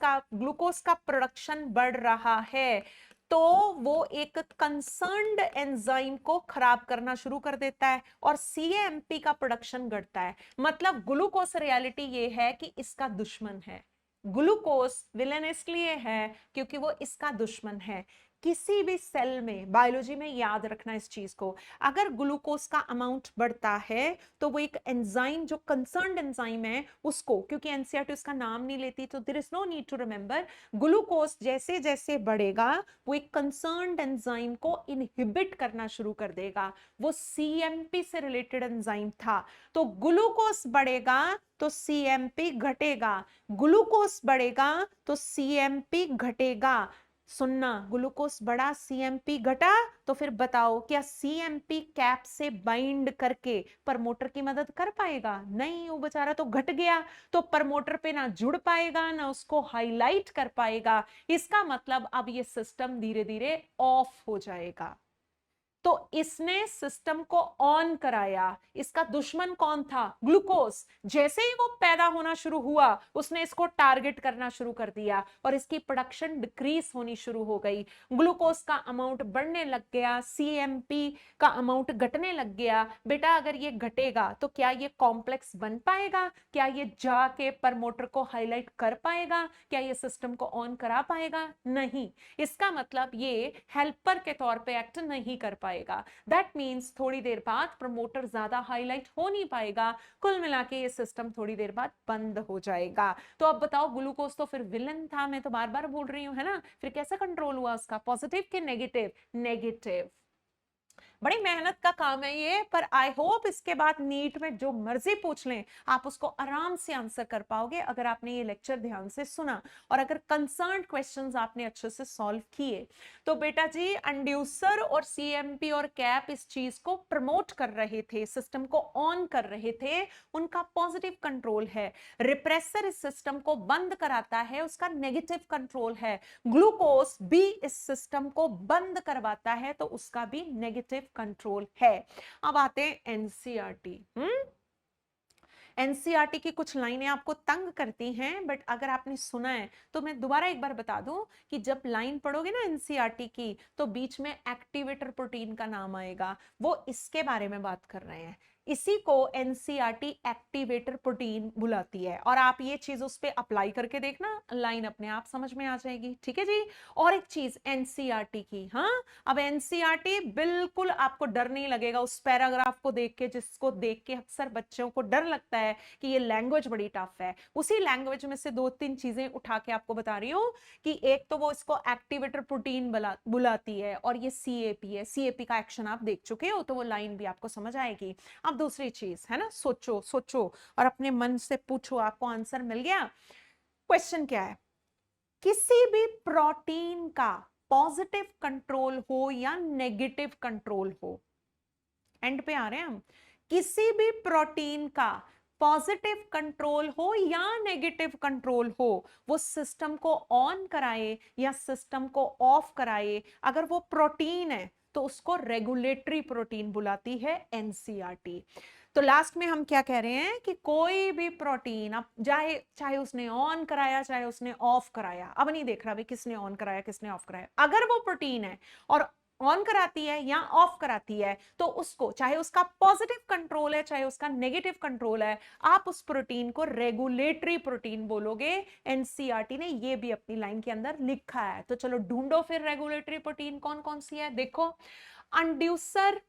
का प्रोडक्शन बढ़ रहा है तो वो एक कंसर्न्ड एंजाइम को खराब करना शुरू कर देता है और सीएमपी का प्रोडक्शन घटता है। मतलब ग्लूकोज रियलिटी ये है कि इसका दुश्मन है, ग्लूकोज विलेन इसलिए है क्योंकि वो इसका दुश्मन है। किसी भी सेल में, बायोलॉजी में याद रखना इस चीज को, अगर ग्लूकोज का अमाउंट बढ़ता है तो वो एक एंजाइम जो कंसर्न्ड एंजाइम है उसको, क्योंकि एनसीईआरटी उसका नाम नहीं लेती तो there is no need to remember, glucose जैसे जैसे बढ़ेगा वो एक कंसर्न्ड एंजाइम को इनहिबिट करना शुरू कर देगा। वो सीएमपी से रिलेटेड एंजाइम था, तो ग्लूकोज बढ़ेगा तो सीएमपी घटेगा, ग्लूकोज बढ़ेगा तो सीएमपी घटेगा। सुनना, ग्लूकोज बढ़ा सीएमपी घटा, तो फिर बताओ क्या सीएमपी कैप से बाइंड करके प्रमोटर की मदद कर पाएगा? नहीं, वो बेचारा तो घट गया, तो प्रमोटर पे ना जुड़ पाएगा ना उसको हाईलाइट कर पाएगा। इसका मतलब अब ये सिस्टम धीरे धीरे ऑफ हो जाएगा। तो इसने सिस्टम को ऑन कराया, इसका दुश्मन कौन था? ग्लूकोज। जैसे ही वो पैदा होना शुरू हुआ उसने इसको टारगेट करना शुरू कर दिया और इसकी प्रोडक्शन डिक्रीज होनी शुरू हो गई, ग्लूकोज का अमाउंट बढ़ने लग गया, सीएमपी का अमाउंट घटने लग गया। बेटा अगर ये घटेगा तो क्या ये कॉम्प्लेक्स बन पाएगा? क्या ये जाके प्रमोटर को हाईलाइट कर पाएगा? क्या ये सिस्टम को ऑन करा पाएगा? नहीं। इसका मतलब ये हेल्पर के तौर पे एक्ट नहीं कर पाएगा। दैट मींस थोड़ी देर बाद प्रमोटर ज्यादा हाईलाइट हो नहीं पाएगा, कुल मिला के ये सिस्टम थोड़ी देर बाद बंद हो जाएगा। तो अब बताओ, ग्लूकोज तो फिर विलन था, मैं तो बार बार बोल रही हूं, है ना? फिर कैसे कंट्रोल हुआ उसका, पॉजिटिव के नेगेटिव? नेगेटिव। बड़ी मेहनत का काम है ये, पर आई होप इसके बाद नीट में जो मर्जी पूछ लें आप उसको आराम से आंसर कर पाओगे अगर आपने ये लेक्चर ध्यान से सुना और अगर कंसर्न क्वेश्चंस आपने अच्छे से सॉल्व किए। तो बेटा जी, इंड्यूसर और सीएमपी और कैप इस चीज को प्रमोट कर रहे थे, सिस्टम को ऑन कर रहे थे, उनका पॉजिटिव कंट्रोल है। रिप्रेसर इस सिस्टम को बंद कराता है, उसका नेगेटिव कंट्रोल है। ग्लूकोज भी इस सिस्टम को बंद करवाता है तो उसका भी नेगेटिव कंट्रोल है। अब आते हैं एनसीईआरटी। एनसीईआरटी की कुछ लाइनें आपको तंग करती हैं, बट अगर आपने सुना है तो मैं दोबारा एक बार बता दूं कि जब लाइन पढ़ोगे ना एनसीईआरटी की तो बीच में एक्टिवेटर प्रोटीन का नाम आएगा, वो इसके बारे में बात कर रहे हैं। इसी को एनसीईआरटी एक्टिवेटर प्रोटीन बुलाती है और आप ये चीज उस पे अप्लाई करके देखना, लाइन अपने आप समझ में आ जाएगी। ठीक है जी। और एक चीज एनसीईआरटी की, हाँ, अब एनसीईआरटी बिल्कुल आपको डर नहीं लगेगा उस पैराग्राफ को देख के जिसको देख के अक्सर बच्चों को डर लगता है कि ये लैंग्वेज बड़ी टफ है। उसी लैंग्वेज में से दो तीन चीजें उठा के आपको बता रही हूँ कि एक तो वो इसको एक्टिवेटर प्रोटीन बुलाती है और ये सीएपी है। सीएपी का एक्शन आप देख चुके हो तो वो लाइन भी आपको समझ आएगी। अब दूसरी चीज है ना, सोचो सोचो और अपने मन से पूछो, आपको आंसर मिल गया? क्वेश्चन क्या है? किसी भी प्रोटीन का पॉजिटिव कंट्रोल हो या नेगेटिव कंट्रोल हो, एंड पे आ रहे हैं हम, किसी भी प्रोटीन का पॉजिटिव कंट्रोल हो या नेगेटिव कंट्रोल हो, वो सिस्टम को ऑन कराए या सिस्टम को ऑफ कराए, अगर वो प्रोटीन है तो उसको रेगुलेटरी प्रोटीन बुलाती है एनसीईआरटी। तो लास्ट में हम क्या कह रहे हैं कि कोई भी प्रोटीन, अब चाहे उसने ऑन कराया चाहे उसने ऑफ कराया, अब नहीं देख रहा भाई किसने ऑन कराया किसने ऑफ कराया, अगर वो प्रोटीन है और ऑन कराती है या ऑफ कराती है तो उसको, चाहे उसका पॉजिटिव कंट्रोल है चाहे उसका नेगेटिव कंट्रोल है, आप उस प्रोटीन को रेगुलेटरी प्रोटीन बोलोगे। एनसीईआरटी ने ये भी अपनी लाइन के अंदर लिखा है। तो चलो ढूंढो फिर रेगुलेटरी प्रोटीन कौन कौन सी है। देखो, इंड्यूसर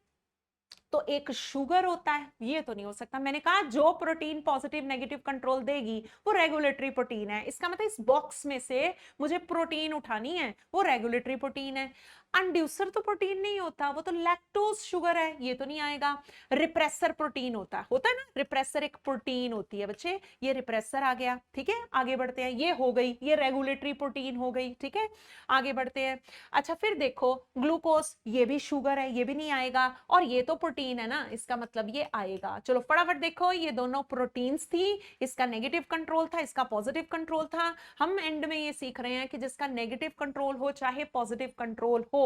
तो एक शुगर होता है, ये तो नहीं हो सकता। मैंने कहा जो प्रोटीन पॉजिटिव नेगेटिव कंट्रोल देगी वो रेगुलेटरी प्रोटीन है, इसका मतलब इस बॉक्स में से मुझे प्रोटीन उठानी है, वो रेगुलेटरी प्रोटीन है। अंड्यूसर तो प्रोटीन नहीं होता, वो तो लैक्टोज शुगर है, ये तो नहीं आएगा। रिप्रेसर प्रोटीन होता है ना, रिप्रेसर एक प्रोटीन होती है बच्चे, ये रिप्रेसर आ गया। ठीक है, आगे बढ़ते हैं, ये हो गई, ये रेगुलेटरी प्रोटीन हो गई। ठीक है, आगे बढ़ते हैं। अच्छा फिर देखो ग्लूकोज, ये भी शुगर है, ये भी नहीं आएगा, और ये तो प्रोटीन है ना, इसका मतलब ये आएगा। चलो फटाफट देखो, ये दोनों प्रोटीन्स थी, इसका नेगेटिव कंट्रोल था, इसका पॉजिटिव कंट्रोल था। हम एंड में ये सीख रहे हैं कि जिसका नेगेटिव कंट्रोल हो चाहे पॉजिटिव कंट्रोल हो,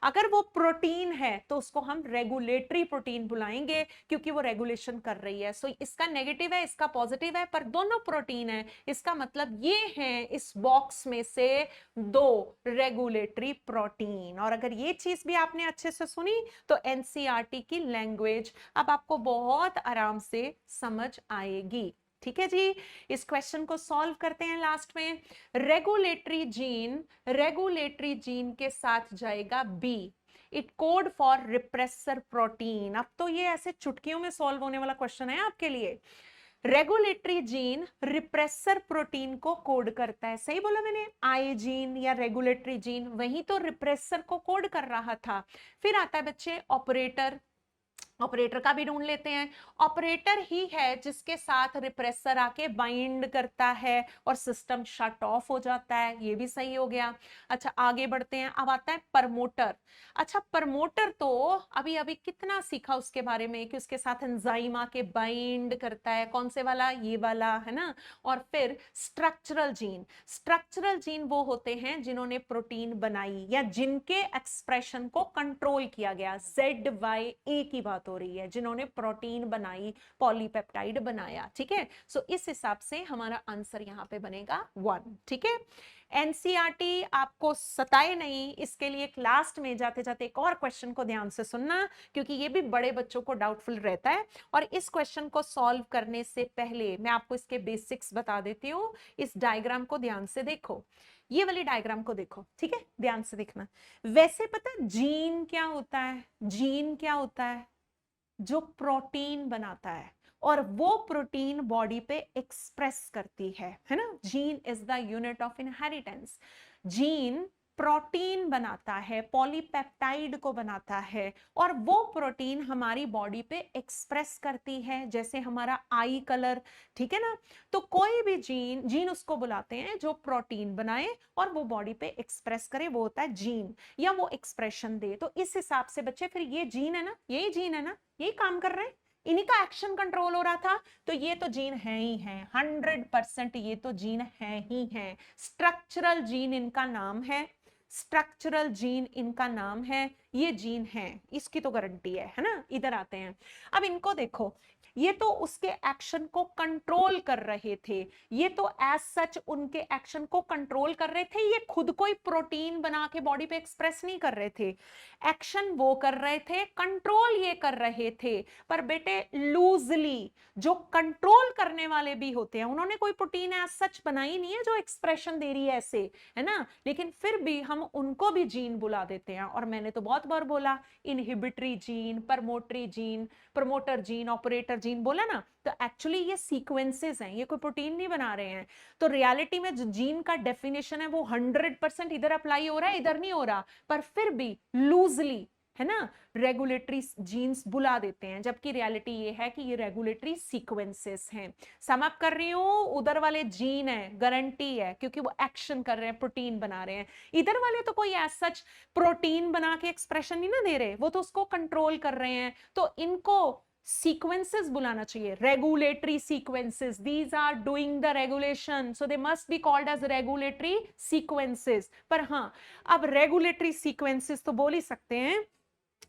अगर वो प्रोटीन है तो उसको हम रेगुलेटरी प्रोटीन बुलाएंगे, क्योंकि वो रेगुलेशन कर रही है। सो इसका नेगेटिव है, इसका पॉजिटिव है, पर दोनों प्रोटीन है, इसका मतलब ये है इस बॉक्स में से दो रेगुलेटरी प्रोटीन। और अगर ये चीज भी आपने अच्छे से सुनी तो एनसीईआरटी की लैंग्वेज अब आपको बहुत आराम से समझ आएगी। ठीक है जी, इस क्वेश्चन को सॉल्व करते हैं। लास्ट में रेगुलेटरी जीन के साथ जाएगा B, it code for repressor protein. अब तो ये ऐसे चुटकियों में सॉल्व होने वाला क्वेश्चन है आपके लिए। रेगुलेटरी जीन रिप्रेसर प्रोटीन को कोड करता है, सही बोला मैंने, आई जीन या रेगुलेटरी जीन वही तो रिप्रेसर को कोड कर रहा था। फिर आता है बच्चे ऑपरेटर, ऑपरेटर का भी ढूंढ लेते हैं। ऑपरेटर ही है जिसके साथ रिप्रेसर आके बाइंड करता है और सिस्टम शट ऑफ हो जाता है, ये भी सही हो गया। अच्छा आगे बढ़ते हैं, अब आता है प्रमोटर। अच्छा प्रमोटर तो अभी अभी कितना सीखा उसके बारे में कि उसके साथ एंजाइम आके बाइंड करता है, कौन से वाला, ये वाला है ना। और फिर स्ट्रक्चरल जीन वो होते हैं जिन्होंने प्रोटीन बनाई या जिनके एक्सप्रेशन को कंट्रोल किया गया। ZYA की बात हो रही है, जिन्होंने प्रोटीन बनाई, पॉलीपेप्टाइड बनाया। ठीक है, सो इस हिसाब से हमारा आंसर यहां पे बनेगा 1। ठीक है, एनसीईआरटी आपको सताए नहीं, इसके लिए एक लास्ट में जाते जाते एक और क्वेश्चन को ध्यान से सुनना, क्योंकि ये भी बड़े बच्चों को डाउटफुल रहता है। और इस क्वेश्चन को सॉल्व करने से पहले मैं आपको इसके बेसिक्स बता देती हूँ। इस डायग्राम को ध्यान से देखो, ये वाली डायग्राम को देखो। ठीक है, ध्यान से देखना। वैसे पता है जीन क्या होता है? जीन क्या होता है? जो प्रोटीन बनाता है, और वो प्रोटीन बॉडी पे एक्सप्रेस करती है ना। Gene is the unit of inheritance. Gene protein बनाता है, पॉलीपेप्टाइड को बनाता है, और वो प्रोटीन हमारी बॉडी पे एक्सप्रेस करती है, जैसे हमारा आई कलर। ठीक है ना, तो कोई भी जीन उसको बुलाते हैं जो प्रोटीन बनाए और वो बॉडी पे एक्सप्रेस करे, वो होता है जीन, या वो एक्सप्रेशन दे। तो इस हिसाब से बच्चे फिर ये जीन है ना, यही जीन है ना, यही काम कर रहे हैं, इन्हीं का एक्शन कंट्रोल हो रहा था, तो ये तो जीन है ही है, 100% ये तो जीन है ही है। स्ट्रक्चरल जीन इनका नाम है, स्ट्रक्चरल जीन इनका नाम है, ये जीन है, इसकी तो गारंटी है ना। इधर आते हैं, अब इनको देखो, ये तो उसके एक्शन को कंट्रोल कर रहे थे, ये तो एज सच उनके एक्शन को कंट्रोल कर रहे थे, ये खुद कोई प्रोटीन बना के बॉडी पे एक्सप्रेस नहीं कर रहे थे। एक्शन वो कर रहे थे, कंट्रोल ये कर रहे थे, पर बेटे लूजली जो कंट्रोल करने वाले भी होते हैं, उन्होंने कोई प्रोटीन एज सच बनाई नहीं है जो एक्सप्रेशन दे रही है ऐसे, है ना, लेकिन फिर भी हम उनको भी जीन बुला देते हैं। और मैंने तो बहुत बार बोला, inhibitory gene, promoter gene, operator gene बोला ना, तो एक्चुअली ये सीक्वेंसेस हैं, ये कोई प्रोटीन नहीं बना रहे हैं। तो रियलिटी में जो जीन का डेफिनेशन है वो 100% इधर अप्लाई हो रहा है, इधर नहीं हो रहा, पर फिर भी लूजली, है ना, रेगुलेटरी जीन्स बुला देते हैं, जबकि रियलिटी ये है कि ये रेगुलेटरी सीक्वेंसेस हैं। सम अप कर रही हूं, उधर वाले जीन है, गारंटी है, क्योंकि वो एक्शन कर रहे हैं, प्रोटीन बना रहे हैं। इधर वाले तो कोई एज सच प्रोटीन बना के एक्सप्रेशन नहीं ना दे रहे, वो तो उसको कंट्रोल कर रहे हैं। तो इनको सीक्वेंसेस बुलाना चाहिए, regulatory sequences, these are doing the regulation, so they must be called as regulatory sequences. पर हाँ, अब रेगुलेटरी सीक्वेंसेस तो बोल ही सकते हैं,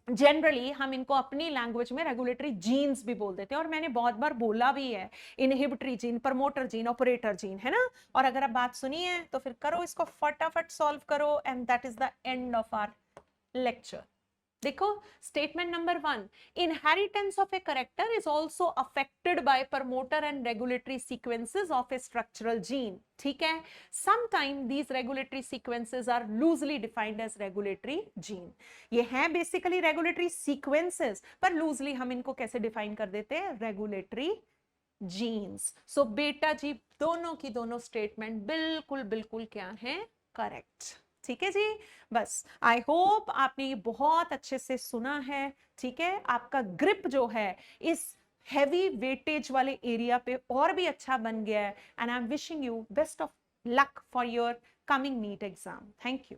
जनरली हम इनको अपनी लैंग्वेज में रेगुलेटरी जीन्स भी बोल देते हैं, और मैंने बहुत बार बोला भी है, inhibitory gene, promoter gene, operator gene, है ना। और अगर आप बात सुनी है तो फिर करो इसको, फटाफट सॉल्व करो, and that is the end of our lecture. देखो statement number 1, inheritance of a character is also affected by promoter and regulatory sequences of a structural gene. ठीक है, sometime these regulatory sequences are loosely defined as regulatory gene. ये हैं बेसिकली रेगुलेटरी सीक्वेंसेस, पर लूजली हम इनको कैसे डिफाइन कर देते हैं, रेगुलेटरी जीन्स। सो बेटा जी दोनों की दोनों स्टेटमेंट बिल्कुल बिल्कुल क्या है, करेक्ट। ठीक है जी, बस आई होप आपने ये बहुत अच्छे से सुना है। ठीक है, आपका ग्रिप जो है इस हैवी वेटेज वाले एरिया पे और भी अच्छा बन गया है, and I am wishing you best of luck for your coming NEET exam. Thank you.